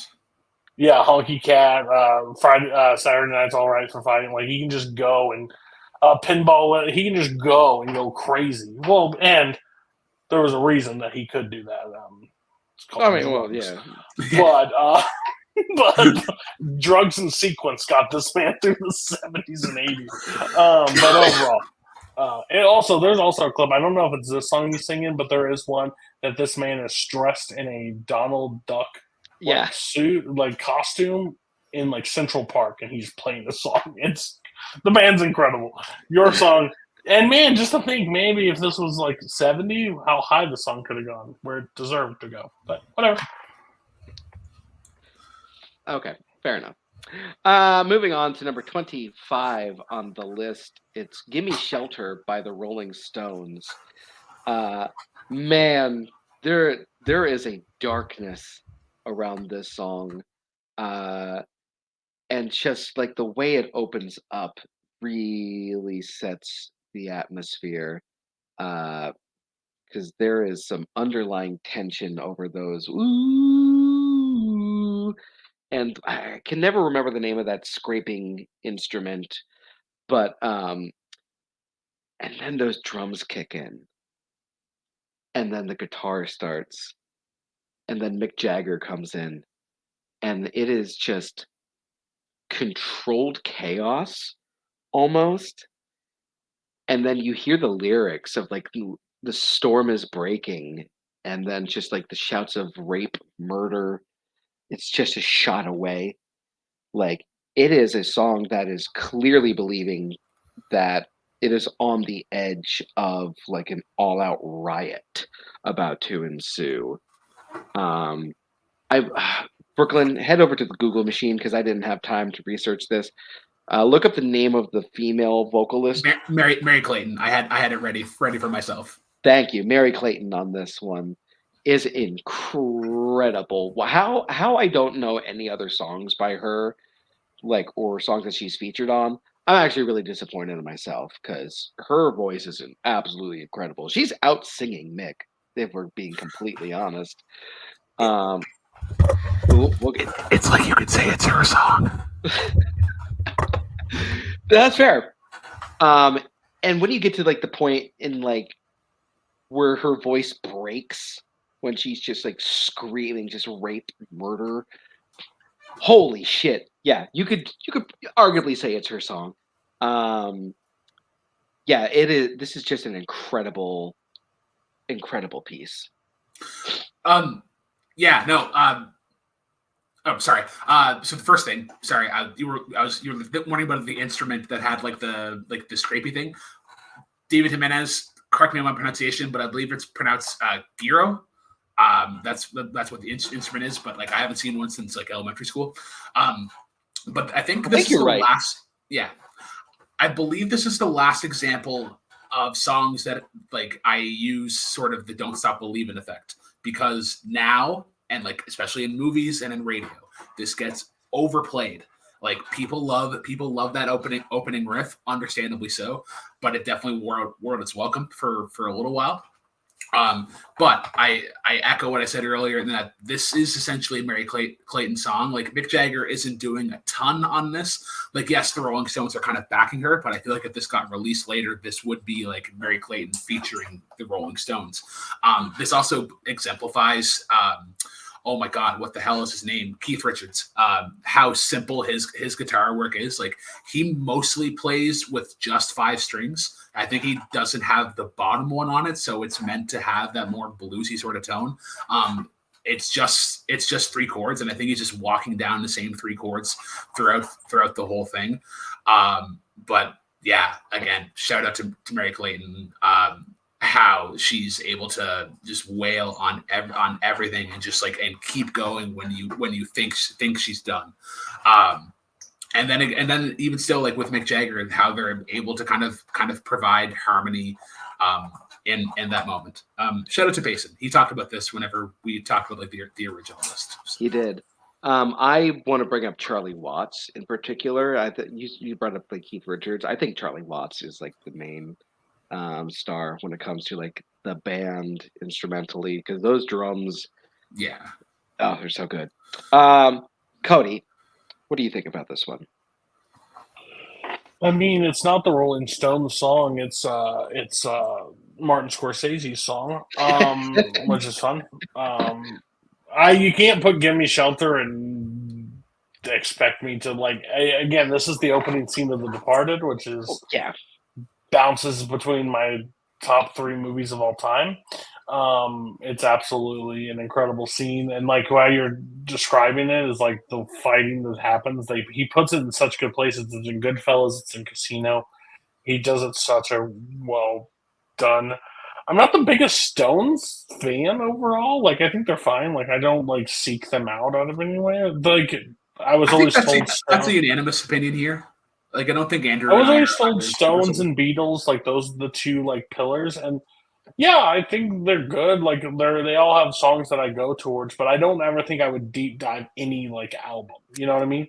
Yeah, Honky Cat. Saturday Night's All Right for Fighting. Like he can just go and pinball. He can just go and go crazy. Well, and there was a reason that he could do that. It's called drugs. But drugs and sequence got this man through the 70s and 80s. But overall, and also there's also a clip. I don't know if it's this song he's singing, but there is one that this man is dressed in a Donald Duck suit, like costume in like Central Park, and he's playing the song. The band's incredible. Your song. And man, just to think, maybe if this was like 70, how high the song could have gone, where it deserved to go. But whatever. Okay, fair enough. Moving on to number 25 on the list. It's Gimme Shelter by the Rolling Stones. Man, there is a darkness around this song. And just like the way it opens up really sets the atmosphere, because there is some underlying tension over those ooh, and I can never remember the name of that scraping instrument, but and then those drums kick in, and then the guitar starts, and then Mick Jagger comes in, and it is just controlled chaos almost. And then you hear the lyrics of like the storm is breaking, and then just like the shouts of rape, murder. It's just a shot away. Like it is a song that is clearly believing that it is on the edge of like an all-out riot about to ensue. Brooklyn, head over to the Google machine because I didn't have time to research this. Look up the name of the female vocalist. Mary Clayton. I had it ready for myself. Thank you. Mary Clayton on this one is incredible. How I don't know any other songs by her, like, or songs that she's featured on. I'm actually really disappointed in myself because her voice is absolutely incredible. She's out singing Mick, if we're being completely honest. It's like you could say it's her song. That's fair. And when you get to like the point in like where her voice breaks when she's just like screaming, just rape, murder. Holy shit! Yeah, you could arguably say it's her song. Yeah, it is. This is just an incredible piece. Yeah. No. Oh, sorry. So the first thing, sorry, you were wondering about the instrument that had like the scrapey thing. David Jimenez, correct me on my pronunciation, but I believe it's pronounced gyro. That's what the instrument is, but like I haven't seen one since like elementary school. But I think this is the right. last. Yeah, I believe this is the last example of songs that like I use sort of the "Don't Stop Believin'" effect, because now, and like especially in movies and in radio, this gets overplayed. Like people love that opening riff, understandably so, but it definitely wore its welcome for a little while. But I echo what I said earlier in that this is essentially a Mary Clayton song. Like Mick Jagger isn't doing a ton on this. Like yes, the Rolling Stones are kind of backing her, but I feel like if this got released later, this would be like Mary Clayton featuring the Rolling Stones. This also exemplifies. Oh my God, what the hell is his name? Keith Richards. How simple his guitar work is. Like he mostly plays with just 5 strings. I think he doesn't have the bottom one on it, so it's meant to have that more bluesy sort of tone. It's just 3 chords, and I think he's just walking down the same 3 chords throughout the whole thing. But yeah, again, shout out to Mary Clayton. How she's able to just wail on everything and just like and keep going when you think she's done, and then even still like with Mick Jagger and how they're able to kind of provide harmony in that moment. Shout out to Payson. He talked about this whenever we talked about like the original list. So. He did. I want to bring up Charlie Watts in particular. I think you brought up like Keith Richards. I think Charlie Watts is like the main star when it comes to like the band instrumentally, because those drums, they're so good. Cody, what do you think about this one? I mean, it's not the Rolling Stones song. It's Martin Scorsese's song, which is fun. You can't put "Give Me Shelter" and expect me to like. Again, this is the opening scene of The Departed, which is Yeah. bounces between my top 3 movies of all time. It's absolutely an incredible scene, and like while you're describing it, is like the fighting that happens. Like he puts it in such good places. It's in Goodfellas. It's in Casino. He does it such a well done. I'm not the biggest Stones fan overall. Like I think they're fine. Like I don't like seek them out of anywhere. Like I was I think always told that's a Stones. unanimous opinion here. Like I don't think I Andrew and was I always told are super Stones and Beatles, like those are the 2 like pillars, and yeah, I think they're good. Like they all have songs that I go towards, but I don't ever think I would deep dive any like album. You know what I mean?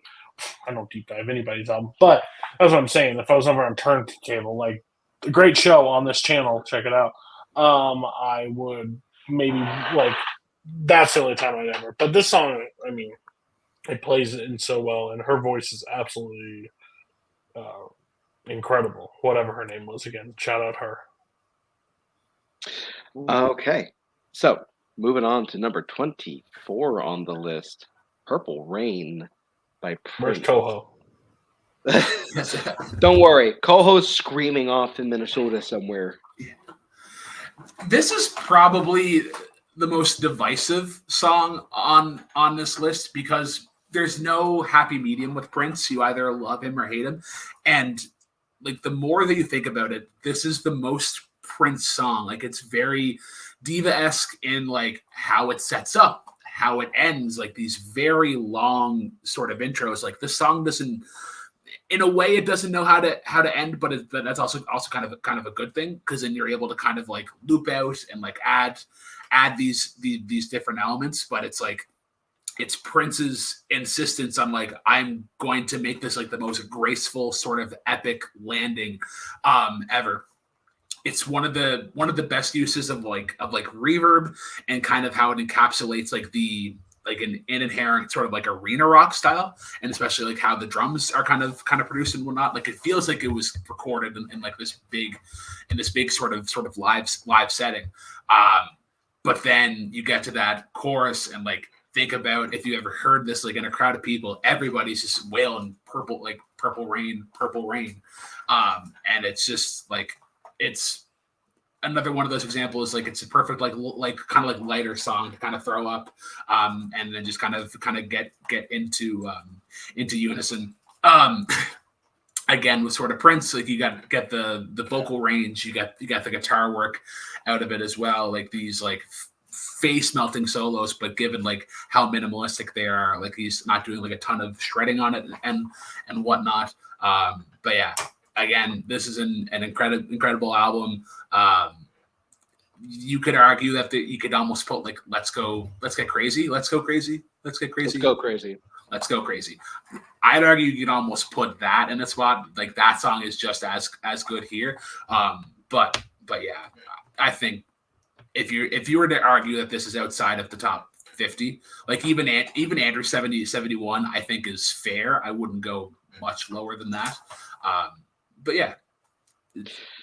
I don't deep dive anybody's album, but that's what I'm saying. If I was ever on turntable, like a great show on this channel, check it out. I would maybe like that's the only time I'd ever. But this song, I mean, it plays in so well, and her voice is absolutely uh, incredible. Whatever her name was again, shout out her. Okay. So moving on to number 24 on the list, "Purple Rain" by Where's Prince. Coho? Don't worry, Coho's screaming off in Minnesota somewhere. This is probably the most divisive song on this list because there's no happy medium with Prince. You either love him or hate him, and like the more that you think about it, this is the most Prince song. Like it's very diva-esque in like how it sets up, how it ends, like these very long sort of intros. Like this song doesn't, in a way, it doesn't know how to end, but that's also kind of a good thing because then you're able to kind of like loop out and like add these different elements. But it's like it's Prince's insistence on like I'm going to make this like the most graceful sort of epic landing ever. It's one of the best uses of like reverb and kind of how it encapsulates like the like an inherent sort of like arena rock style, and especially like how the drums are kind of produced and whatnot. Like it feels like it was recorded in like this big sort of live setting. But then you get to that chorus and like think about if you ever heard this like in a crowd of people, everybody's just wailing purple rain, and it's just like it's another one of those examples. Like it's a perfect like kind of like lighter song to kind of throw up, and then just kind of get into unison. Again with sort of Prince, like you get the vocal range, you got the guitar work out of it as well, like these like face melting solos, but given like how minimalistic they are, like he's not doing like a ton of shredding on it and whatnot. But yeah, again, this is an incredible album. You could argue that you could almost put like let's get crazy. I'd argue you can almost put that in a spot. Like that song is just as good here. But yeah, I think if you were to argue that this is outside of the top 50, like even Andrew 71, I think is fair. I wouldn't go much lower than that. But yeah,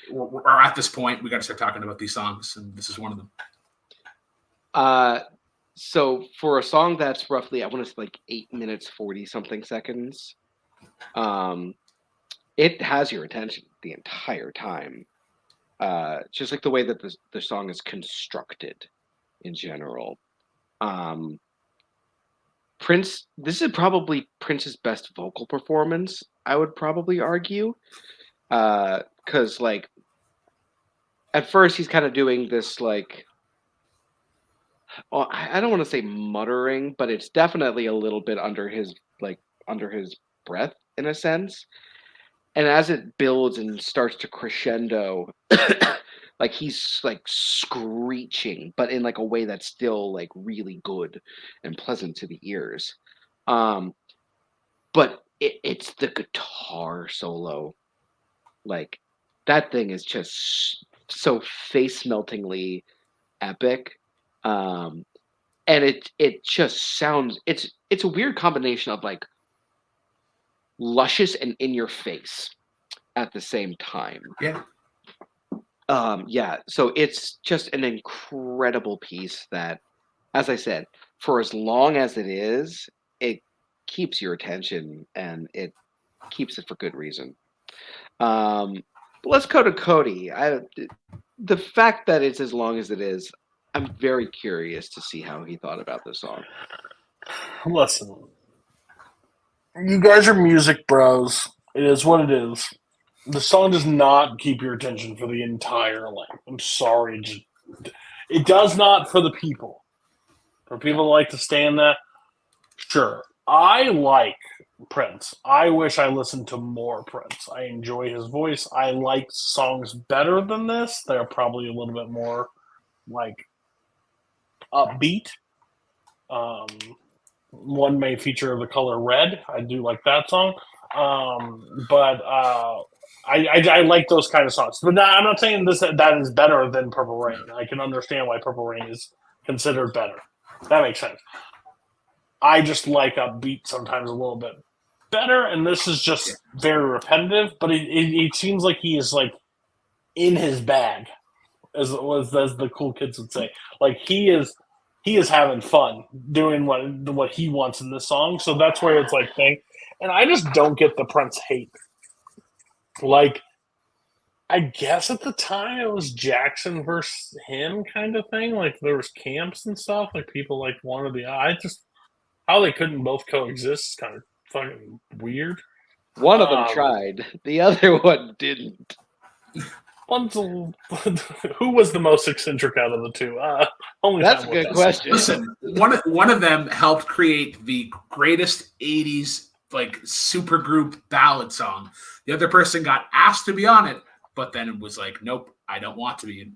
we're at this point. We got to start talking about these songs, and this is one of them. So for a song that's roughly, I want to say like 8 minutes 40 something seconds, it has your attention the entire time. Just like the way that the song is constructed in general. Prince, this is probably Prince's best vocal performance, I would probably argue. Because like at first he's kind of doing this like, well, I don't want to say muttering, but it's definitely a little bit under his breath in a sense. And as it builds and starts to crescendo, like he's like screeching, but in like a way that's still like really good and pleasant to the ears. But it's the guitar solo, like that thing is just so face meltingly epic. And it just sounds, it's a weird combination of like luscious and in your face at the same time. Yeah. Yeah, so it's just an incredible piece that, as I said, for as long as it is, it keeps your attention and it keeps it for good reason. But let's go to Cody. The fact that it's as long as it is, I'm very curious to see how he thought about this song. Listen, you guys are music bros. It is what it is. The song does not keep your attention for the entire length. I'm sorry. It does not for the people. For people that like to stay in that, sure. I like Prince. I wish I listened to more Prince. I enjoy his voice. I like songs better than this. They're probably a little bit more like upbeat. One may feature the color red. I do like that song. But I like those kind of songs. But I'm not saying that is better than Purple Rain. I can understand why Purple Rain is considered better. That makes sense. I just like upbeat sometimes a little bit better, and this is just very repetitive. But it seems like he is like in his bag, as the cool kids would say. Like he is having fun doing what he wants in this song. So that's where it's like thing. And I just don't get the Prince hate. Like, I guess at the time it was Jackson versus him kind of thing. Like there was camps and stuff. Like people like wanted how they couldn't both coexist is kind of fucking weird. One of them tried. The other one didn't. Who was the most eccentric out of the two? That's a good question. Listen, one of them helped create the greatest 80s like super group ballad song. The other person got asked to be on it, but then it was like, nope, I don't want to be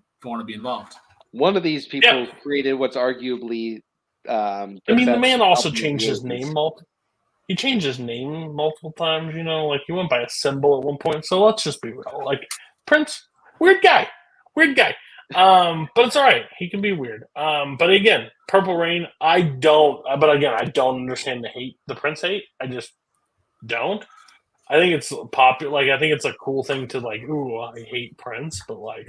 involved. One of these people created what's arguably the man also changed his name he changed his name multiple times, like he went by a symbol at one point. So let's just be real. Like Prince, weird guy. But it's all right. He can be weird. But again, Purple Rain, I don't understand the Prince hate. I just don't. I think it's popular. Like, I think it's a cool thing to like, ooh, I hate Prince, but like,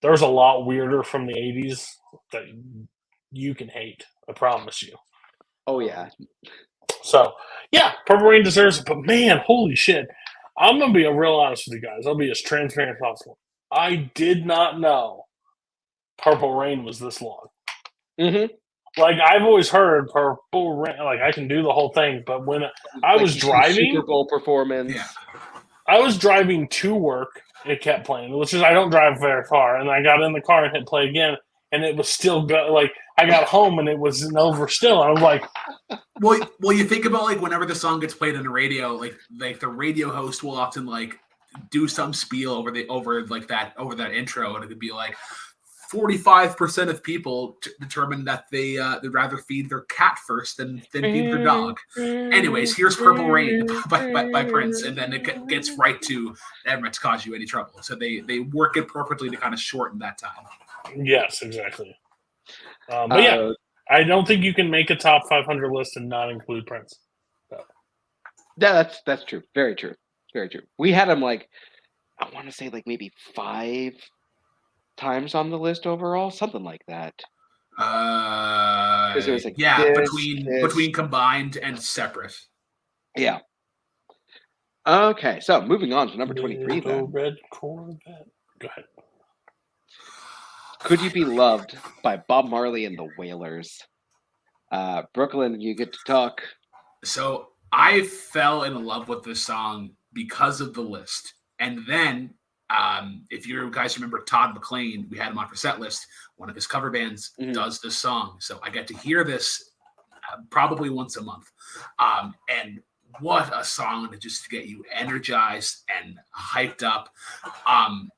there's a lot weirder from the 80s that you can hate. I promise you. Oh, yeah. So, yeah, Purple Rain deserves it. But man, holy shit. I'm going to be real honest with you guys. I'll be as transparent as possible. I did not know Purple Rain was this long. Mm-hmm. Like, I've always heard Purple Rain, like, I can do the whole thing. But when I was driving. Super Bowl performance. Yeah. I was driving to work. It kept playing, which is I don't drive very far. And I got in the car and hit play again. And it was still like I got home and it wasn't over still. And I'm like, well, you think about like whenever the song gets played on the radio, like the radio host will often like do some spiel over that intro, and it could be like 45% of people determine that they'd rather feed their cat first than feed their dog. Anyways, here's Purple Rain by Prince, and then it gets right to never meant to cause you any trouble. So they work it perfectly to kind of shorten that time. Yes, exactly. But yeah, I don't think you can make a top 500 list and not include Prince. So. Yeah, that's true. Very true. Very true. We had him like, I want to say like maybe 5 times on the list overall, something like that. It was like between combined and separate. Yeah. Okay, so moving on to number 23 then. Red Corvette. Go ahead. Could You Be Loved by Bob Marley and the Wailers. Brooklyn, you get to talk. So I fell in love with this song because of the list. And then if you guys remember Todd McLean, we had him on for Set List. One of his cover bands does this song. So I get to hear this probably once a month. And what a song to get you energized and hyped up.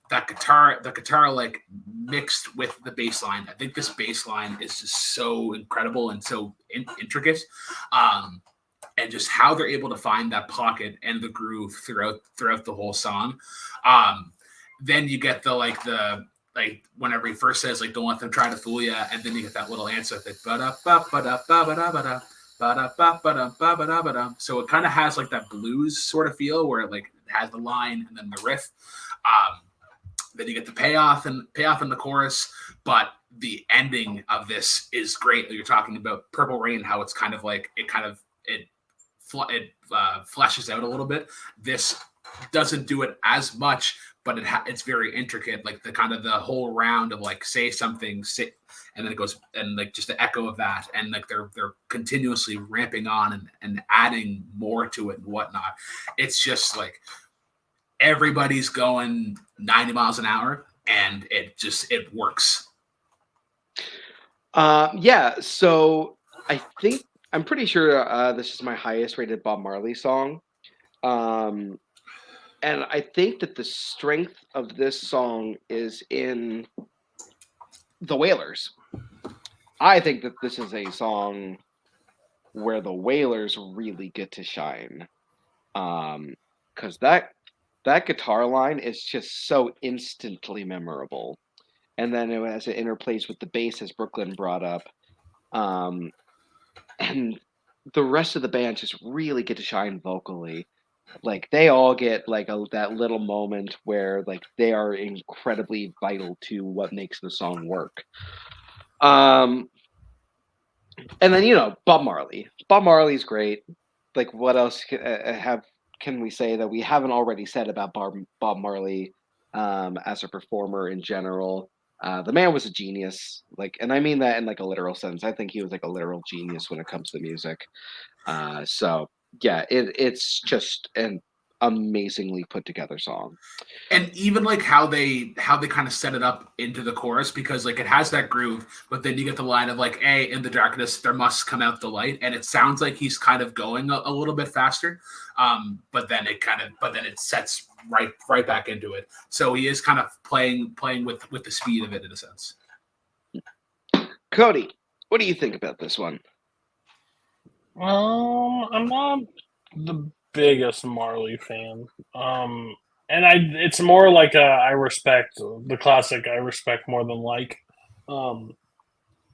The guitar like mixed with the bass line. I think this bass line is just so incredible and so intricate. And just how they're able to find that pocket and the groove throughout the whole song. Then you get the whenever he first says like, don't let them try to fool you, and then you get that little answer that so it kind of has like that blues sort of feel where it like has the line and then the riff. Then you get the payoff in the chorus, but the ending of this is great. You're talking about Purple Rain, how it's kind of like it fleshes out a little bit. This doesn't do it as much, but it's very intricate. Like the kind of the whole round of like say something, say, and then it goes and like just the echo of that, and like they're continuously ramping on and adding more to it and whatnot. It's just like everybody's going 90 miles an hour, and it works. Yeah, so I'm pretty sure this is my highest rated Bob Marley song. And I think that the strength of this song is in the Wailers. I think that this is a song where the Wailers really get to shine. Because that guitar line is just so instantly memorable. And then as it interplays with the bass, as Brooklyn brought up, and the rest of the band just really get to shine vocally. Like they all get like that little moment where like they are incredibly vital to what makes the song work. And then Bob Marley. Bob Marley's great. Like what else can we say that we haven't already said about Bob Marley as a performer in general? The man was a genius, and I mean that in like a literal sense. I think he was like a literal genius when it comes to music. So yeah, it's just an amazingly put together song. And even like how they kind of set it up into the chorus, because like it has that groove, but then you get the line of like, "Hey, in the darkness there must come out the light," and it sounds like he's kind of going a little bit faster, but then it sets right back into it. So he is kind of playing with the speed of it in a sense. Cody, what do you think about this one? I'm not the biggest Marley fan. And it's more like I respect the classic. I respect more than like.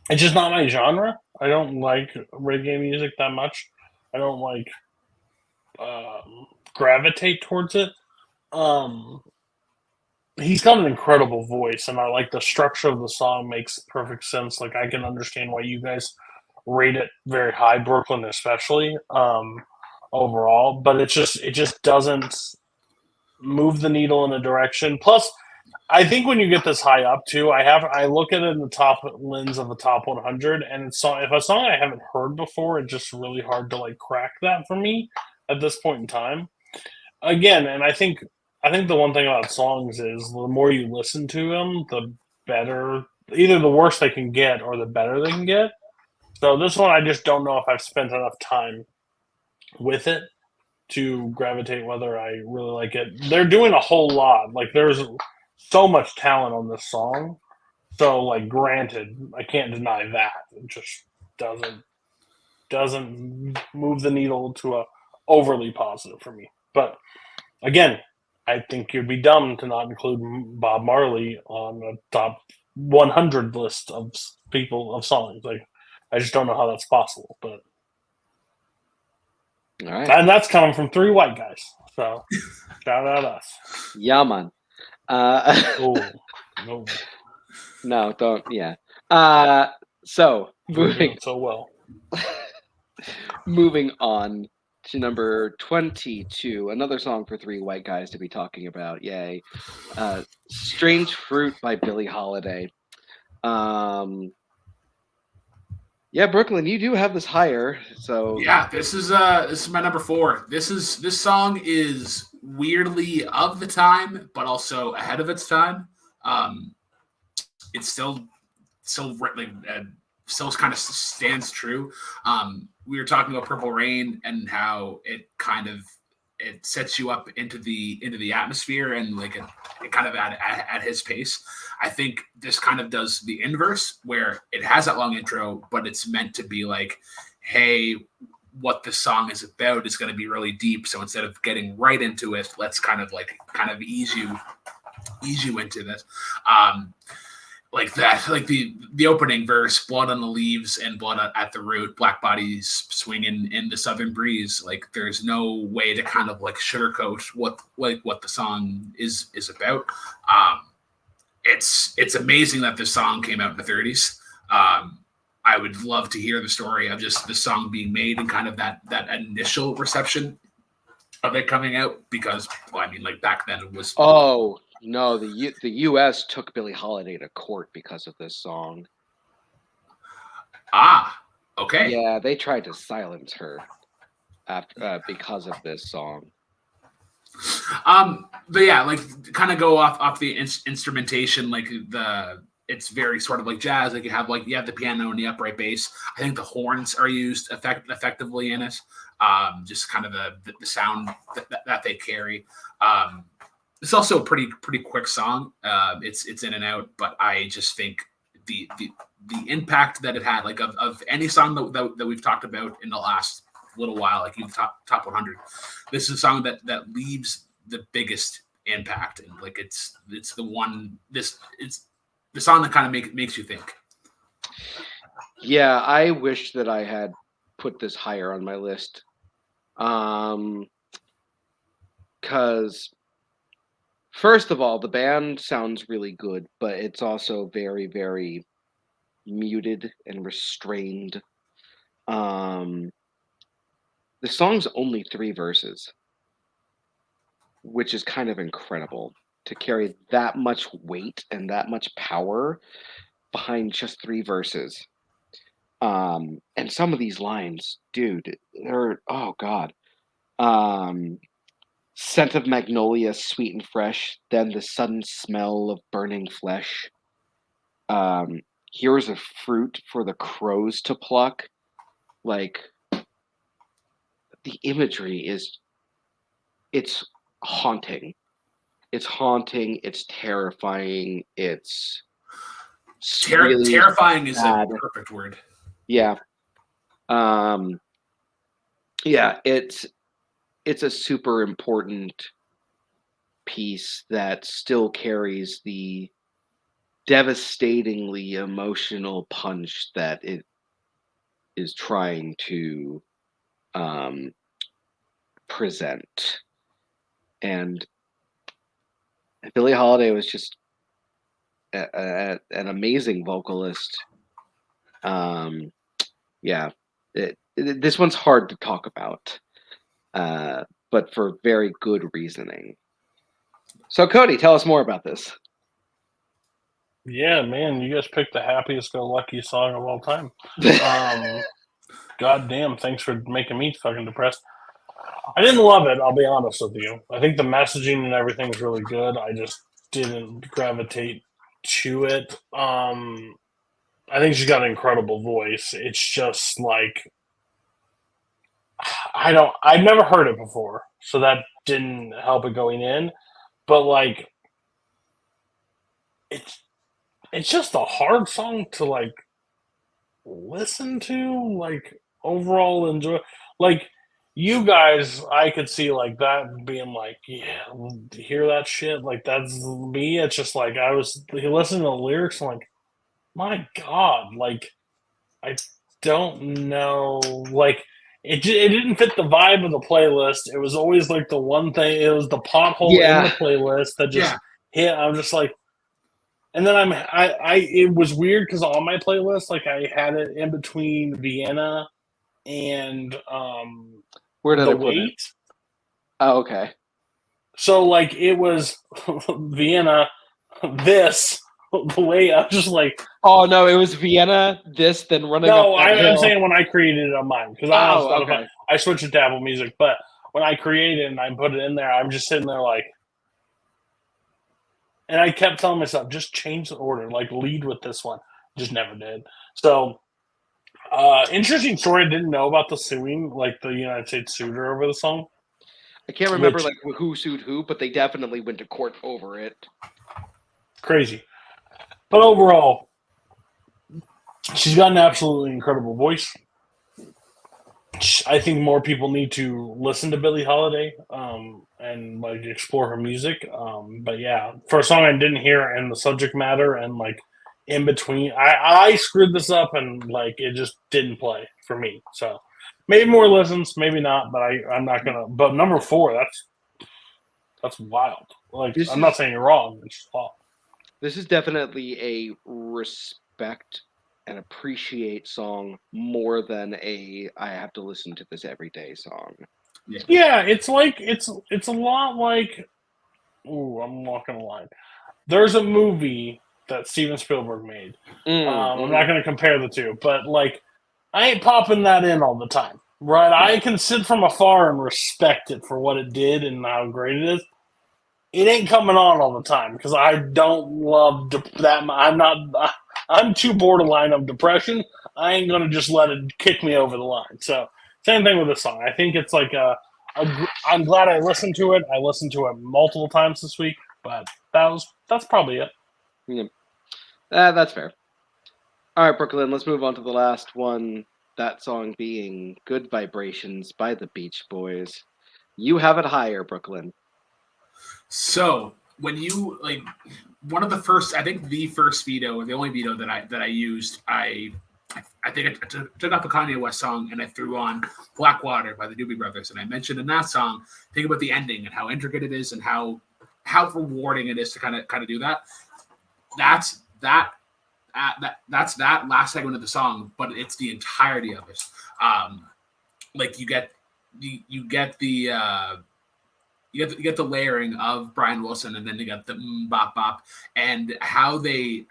It's just not my genre. I don't like reggae music that much. I don't like gravitate towards it. He's got an incredible voice, and I like the structure of the song. Makes perfect sense. Like I can understand why you guys rate it very high, Brooklyn especially. Overall, but it just doesn't move the needle in a direction. Plus, I think when you get this high up too, I look at it in the top lens of the top 100, and if a song I haven't heard before, it's just really hard to like crack that for me at this point in time. Again, and I think the one thing about songs is the more you listen to them, the better, either the worse they can get or the better they can get. So this one, I just don't know if I've spent enough time with it to gravitate whether I really like it. They're doing a whole lot. Like there's so much talent on this song. So like granted, I can't deny that. It just doesn't move the needle to a overly positive for me. But again, I think you'd be dumb to not include Bob Marley on the top 100 list of songs. Like I just don't know how that's possible, but all right. And that's coming from three white guys. So shout out us. Yeah, man. No, don't. Yeah. So moving so well. Moving on to number 22, another song for three white guys to be talking about. Yay! "Strange Fruit" by Billie Holiday. Yeah, Brooklyn, you do have this higher. So yeah, this is my number 4. This song is weirdly of the time, but also ahead of its time. It's still kind of stands true. We were talking about Purple Rain and how it sets you up into the atmosphere, and like it kind of at his pace. I think this kind of does the inverse, where it has that long intro, but it's meant to be like, hey, what the song is about is going to be really deep. So instead of getting right into it, let's kind of ease you into this. Like that, like the opening verse, "Blood on the leaves and blood at the root, black bodies swinging in the southern breeze." Like there's no way to kind of like sugarcoat what the song is about. it's amazing that this song came out in the 30s. I would love to hear the story of just the song being made and kind of that initial reception of it coming out, because like back then it was. Oh no, the U.S. took Billie Holiday to court because of this song. Okay. Yeah, they tried to silence her after because of this song. But yeah, like kind of go off the instrumentation, like it's very sort of like jazz. Like you have the piano and the upright bass. I think the horns are used effectively in it. Just kind of the sound that they carry. It's also a pretty quick song. It's in and out, but I just think the impact that it had, like of any song that we've talked about in the last little while, like you top 100, this is a song that leaves the biggest impact, and like it's the song that kind of makes you think. Yeah, I wish that I had put this higher on my list. Because first of all, the band sounds really good, but it's also very, very muted and restrained. The song's only 3 verses, which is kind of incredible to carry that much weight and that much power behind just 3 verses. And some of these lines, dude, they're, oh God. Scent of magnolia, sweet and fresh, then the sudden smell of burning flesh. Here's a fruit for the crows to pluck. Like, the imagery it's haunting. It's haunting, it's terrifying, it's really terrifying is bad. a perfect word. Yeah. Yeah, it's a super important piece that still carries the devastatingly emotional punch that it is trying to present. And Billie Holiday was just an amazing vocalist. Yeah, this one's hard to talk about, but for very good reasoning. So, Cody, tell us more about this. Yeah, man, you guys picked the happiest-go-lucky song of all time. God damn, thanks for making me fucking depressed. I didn't love it, I'll be honest with you. I think the messaging and everything's really good. I just didn't gravitate to it. I think she's got an incredible voice. It's just like, I've never heard it before, so that didn't help it going in. But like, it's just a hard song to like listen to, like overall enjoy. Like, you guys, I could see like that being like, yeah, hear that shit. Like, that's me. It's just like I was listening to the lyrics and like, my God, like I don't know, like it didn't fit the vibe of the playlist. It was always like the one thing. It was the pothole in the playlist that just hit. I'm just like, and then it was weird because on my playlist, like I had it in between Vienna and Where did The I put it? Wait. Oh, okay. So like it was Vienna, this. The way I'm just like, oh no, it was Vienna. This then running. No, up that hill. I'm saying when I created it on mine because I switched it to Apple Music. But when I created it and I put it in there, I'm just sitting there like, and I kept telling myself, just change the order, like lead with this one. Just never did. So, interesting story. I didn't know about the suing, like the United States sued her over the song. I can't remember like who sued who, but they definitely went to court over it. Crazy. But overall, she's got an absolutely incredible voice. I think more people need to listen to Billie Holiday and like explore her music. But yeah, for a song I didn't hear and the subject matter and like in between, I screwed this up and like it just didn't play for me. So maybe more listens, maybe not. But I'm not gonna. But number 4, that's wild. Like I'm not saying you're wrong. It's just wild. This is definitely a respect and appreciate song more than a I have to listen to this every day song. Yeah, it's like it's a lot like. Ooh, I'm not gonna lie. There's a movie that Steven Spielberg made. I'm not going to compare the two, but like, I ain't popping that in all the time, right? I can sit from afar and respect it for what it did and how great it is. It ain't coming on all the time because I don't love that. I'm not. I'm too borderline of depression. I ain't gonna just let it kick me over the line. So same thing with this song. I think it's like I'm glad I listened to it. I listened to it multiple times this week, but that's probably it. Yeah. That's fair. All right, Brooklyn, let's move on to the last one. That song being Good Vibrations by the Beach Boys. You have it higher, Brooklyn. So when you like one of the first, I think the first veto, or the only veto that I used, I think I took off a Kanye West song and I threw on Blackwater by the Doobie Brothers, and I mentioned in that song, think about the ending and how intricate it is and how rewarding it is to kind of do that. That's that last segment of the song, but it's the entirety of it. Like you get the you get the layering of Brian Wilson, and then you got the bop bop, and how they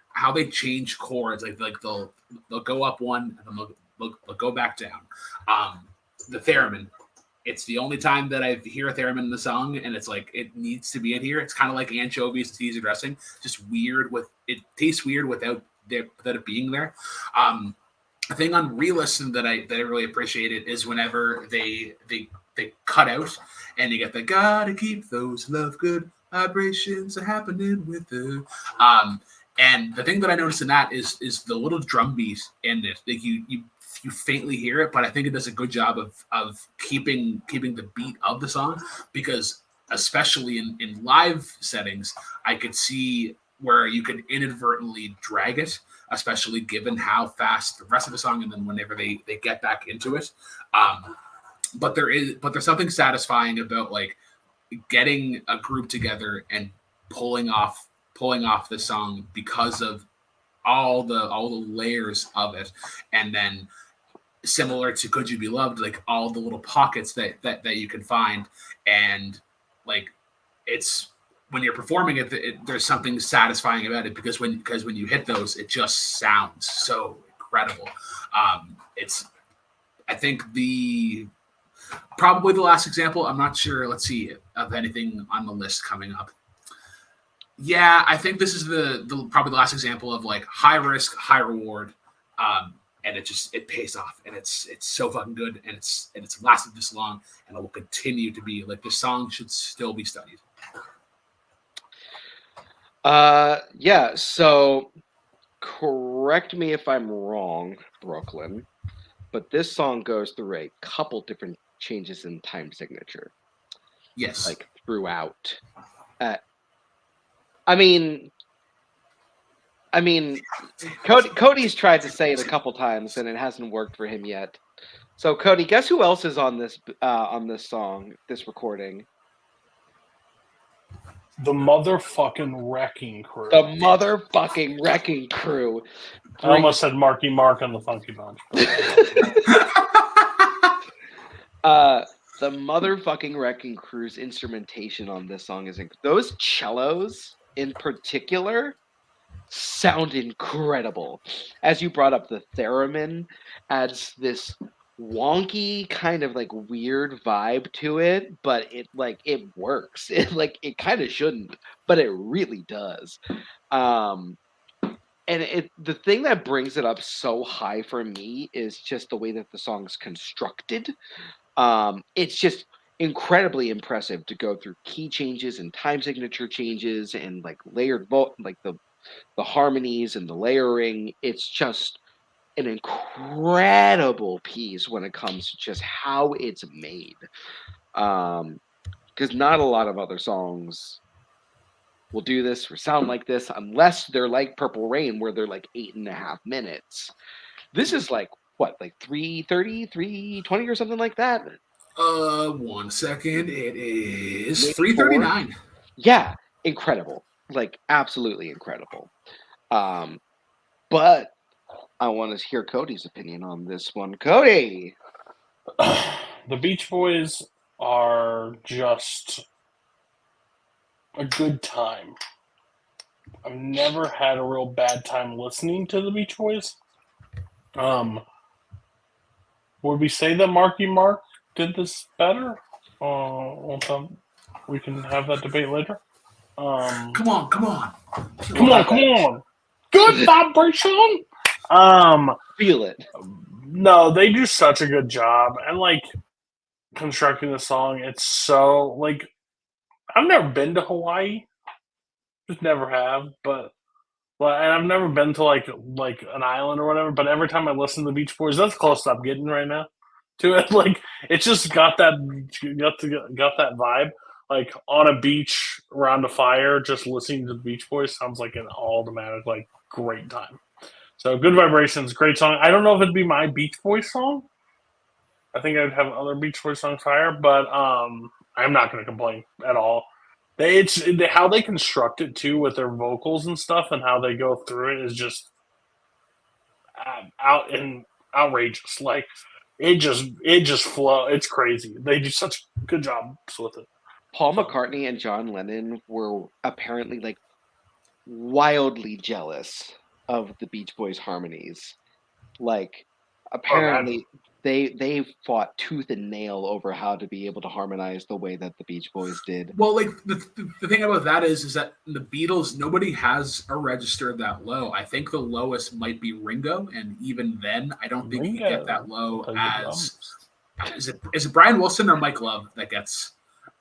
change chords. Like they'll go up one, and then they'll go back down. The theremin. It's the only time that I hear a theremin in the song, and it's like it needs to be in here. It's kind of like anchovies and Caesar dressing, just weird it tastes weird without it being there. A thing on re-listen that I really appreciated is whenever they cut out and you get the gotta keep those love good vibrations happening with the and the thing that I noticed in that is the little drum beat in it. Like you faintly hear it, but I think it does a good job of keeping the beat of the song, because especially in live settings, I could see where you could inadvertently drag it, especially given how fast the rest of the song, and then whenever they get back into it. But there's something satisfying about like getting a group together and pulling off the song because of all the layers of it, and then similar to Could You Be Loved, like all the little pockets that you can find, and like it's when you're performing it, there's something satisfying about it because when you hit those, it just sounds so incredible. It's I think probably the last example. I'm not sure. Let's see of anything on the list coming up. Yeah, I think this is the probably the last example of like high risk, high reward, and it pays off, and it's so fucking good, and it's lasted this long, and it will continue to be like the song should still be studied. Yeah. So, correct me if I'm wrong, Brooklyn, but this song goes through a couple different changes in time signature. Yes. Like throughout. I mean, Cody's tried to say it a couple times and it hasn't worked for him yet. So Cody, guess who else is on this song, this recording? The motherfucking Wrecking Crew. The motherfucking Wrecking Crew. I almost said Marky Mark on the Funky Bunch. The motherfucking Wrecking Crew's instrumentation on this song is those cellos in particular sound incredible. As you brought up, the theremin adds this wonky kind of like weird vibe to it, but it works. It kind of shouldn't, but it really does. And the thing that brings it up so high for me is just the way that the song's constructed. It's just incredibly impressive to go through key changes and time signature changes and like layered like the harmonies and the layering. It's just an incredible piece when it comes to just how it's made. Because not a lot of other songs will do this or sound like this unless they're like Purple Rain, where they're like 8.5 minutes. This is like what, like 3:30, 3:20 or something like that. 1 second. It is 3:39. Yeah, incredible. like absolutely incredible. But I want to hear Cody's opinion on this one. Cody, The Beach Boys are just a good time. I've never had a real bad time listening to the Beach Boys. Would we say that Marky Mark did this better? We can have that debate later. Come on. Come on. Good vibration. feel it. No, they do such a good job, and like constructing the song. It's so like I've never been to Hawaii, just never have, but and I've never been to like an island or whatever. But every time I listen to the Beach Boys, that's close I'm getting right now to it. Like it's just got that vibe. Like on a beach around a fire, just listening to the Beach Boys sounds like an automatic like great time. So Good Vibrations, great song. I don't know if it'd be my Beach Boys song. I think I'd have other Beach Boys songs higher, but I'm not going to complain at all. How they construct it too with their vocals and stuff, and how they go through it is just outrageous. Like it just flow. It's crazy. They do such a good job with it. Paul McCartney and John Lennon were apparently like wildly jealous of the Beach Boys harmonies. Like apparently they fought tooth and nail over how to be able to harmonize the way that the Beach Boys did. Well, like the thing about that is that the Beatles, nobody has a register that low. I think the lowest might be Ringo, and even then, I don't think you get that low as is it Brian Wilson or Mike Love that gets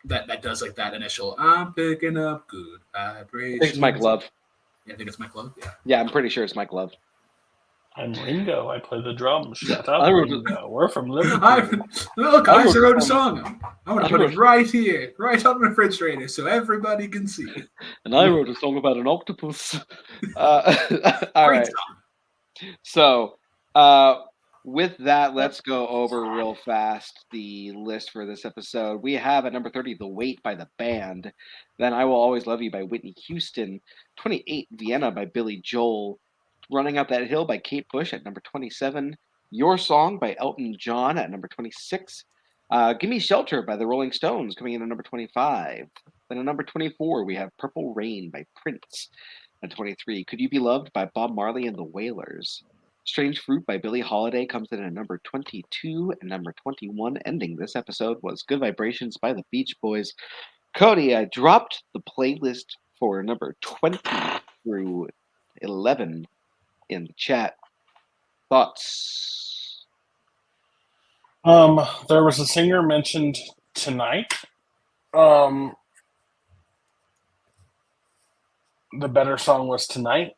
that does like that initial I'm picking up good vibrations. I think it's Mike Love. Yeah, I think it's Mike Love. Yeah, I'm pretty sure it's Mike Love. I'm Ringo. I play the drums. Shut up, Ringo. We're from Liverpool. Look, I wrote a song. I'm going to put it right here, right on the refrigerator, so everybody can see. And I wrote a song about an octopus. All right. So, with that, let's go over real fast the list for this episode. We have at number 30, The Wait by the Band. Then I Will Always Love You by Whitney Houston. 28, Vienna by Billy Joel. Running Up That Hill by Kate Bush at number 27. Your Song by Elton John at number 26. Gimme Shelter by the Rolling Stones coming in at number 25. Then at number 24, we have Purple Rain by Prince. At 23, Could You Be Loved by Bob Marley and the Wailers. Strange Fruit by Billie Holiday comes in at number 22, and number 21 ending this episode was Good Vibrations by the Beach Boys. Cody, I dropped the playlist for number 20 through 11 in the chat. Thoughts? There was a singer mentioned tonight. The better song was Tonight.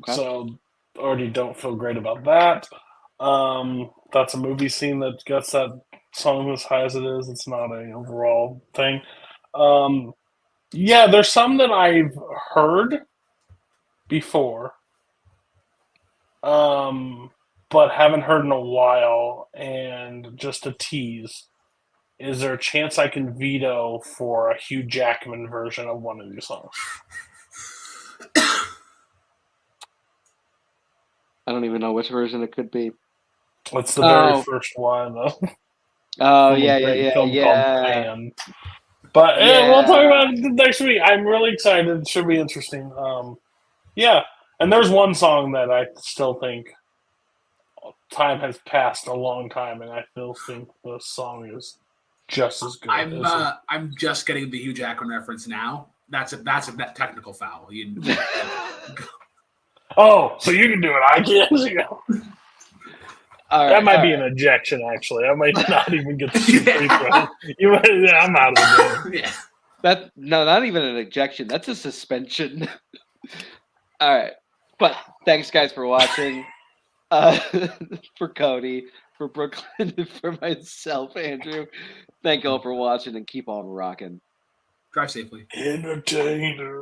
So already don't feel great about that. That's a movie scene that gets that song as high as it is. It's not an overall thing. Yeah, there's some that I've heard before, but haven't heard in a while. And just a tease, is there a chance I can veto for a Hugh Jackman version of one of these songs? I don't even know which version it could be. What's the very first one? Oh, yeah. But we'll talk about it next week. I'm really excited. It should be interesting. Yeah, and there's one song that I still think time has passed a long time, and I still think the song is just as good. I'm just getting the Hugh Jackman reference now. That's a technical foul. Oh, so you can do it. I can't. That might be an ejection, actually. I might not even get the free throw. I'm out of the game. Yeah. Not even an ejection. That's a suspension. All right. But thanks, guys, for watching. For Cody, for Brooklyn, for myself, Andrew. Thank you all for watching, and keep on rocking. Drive safely. Entertainer.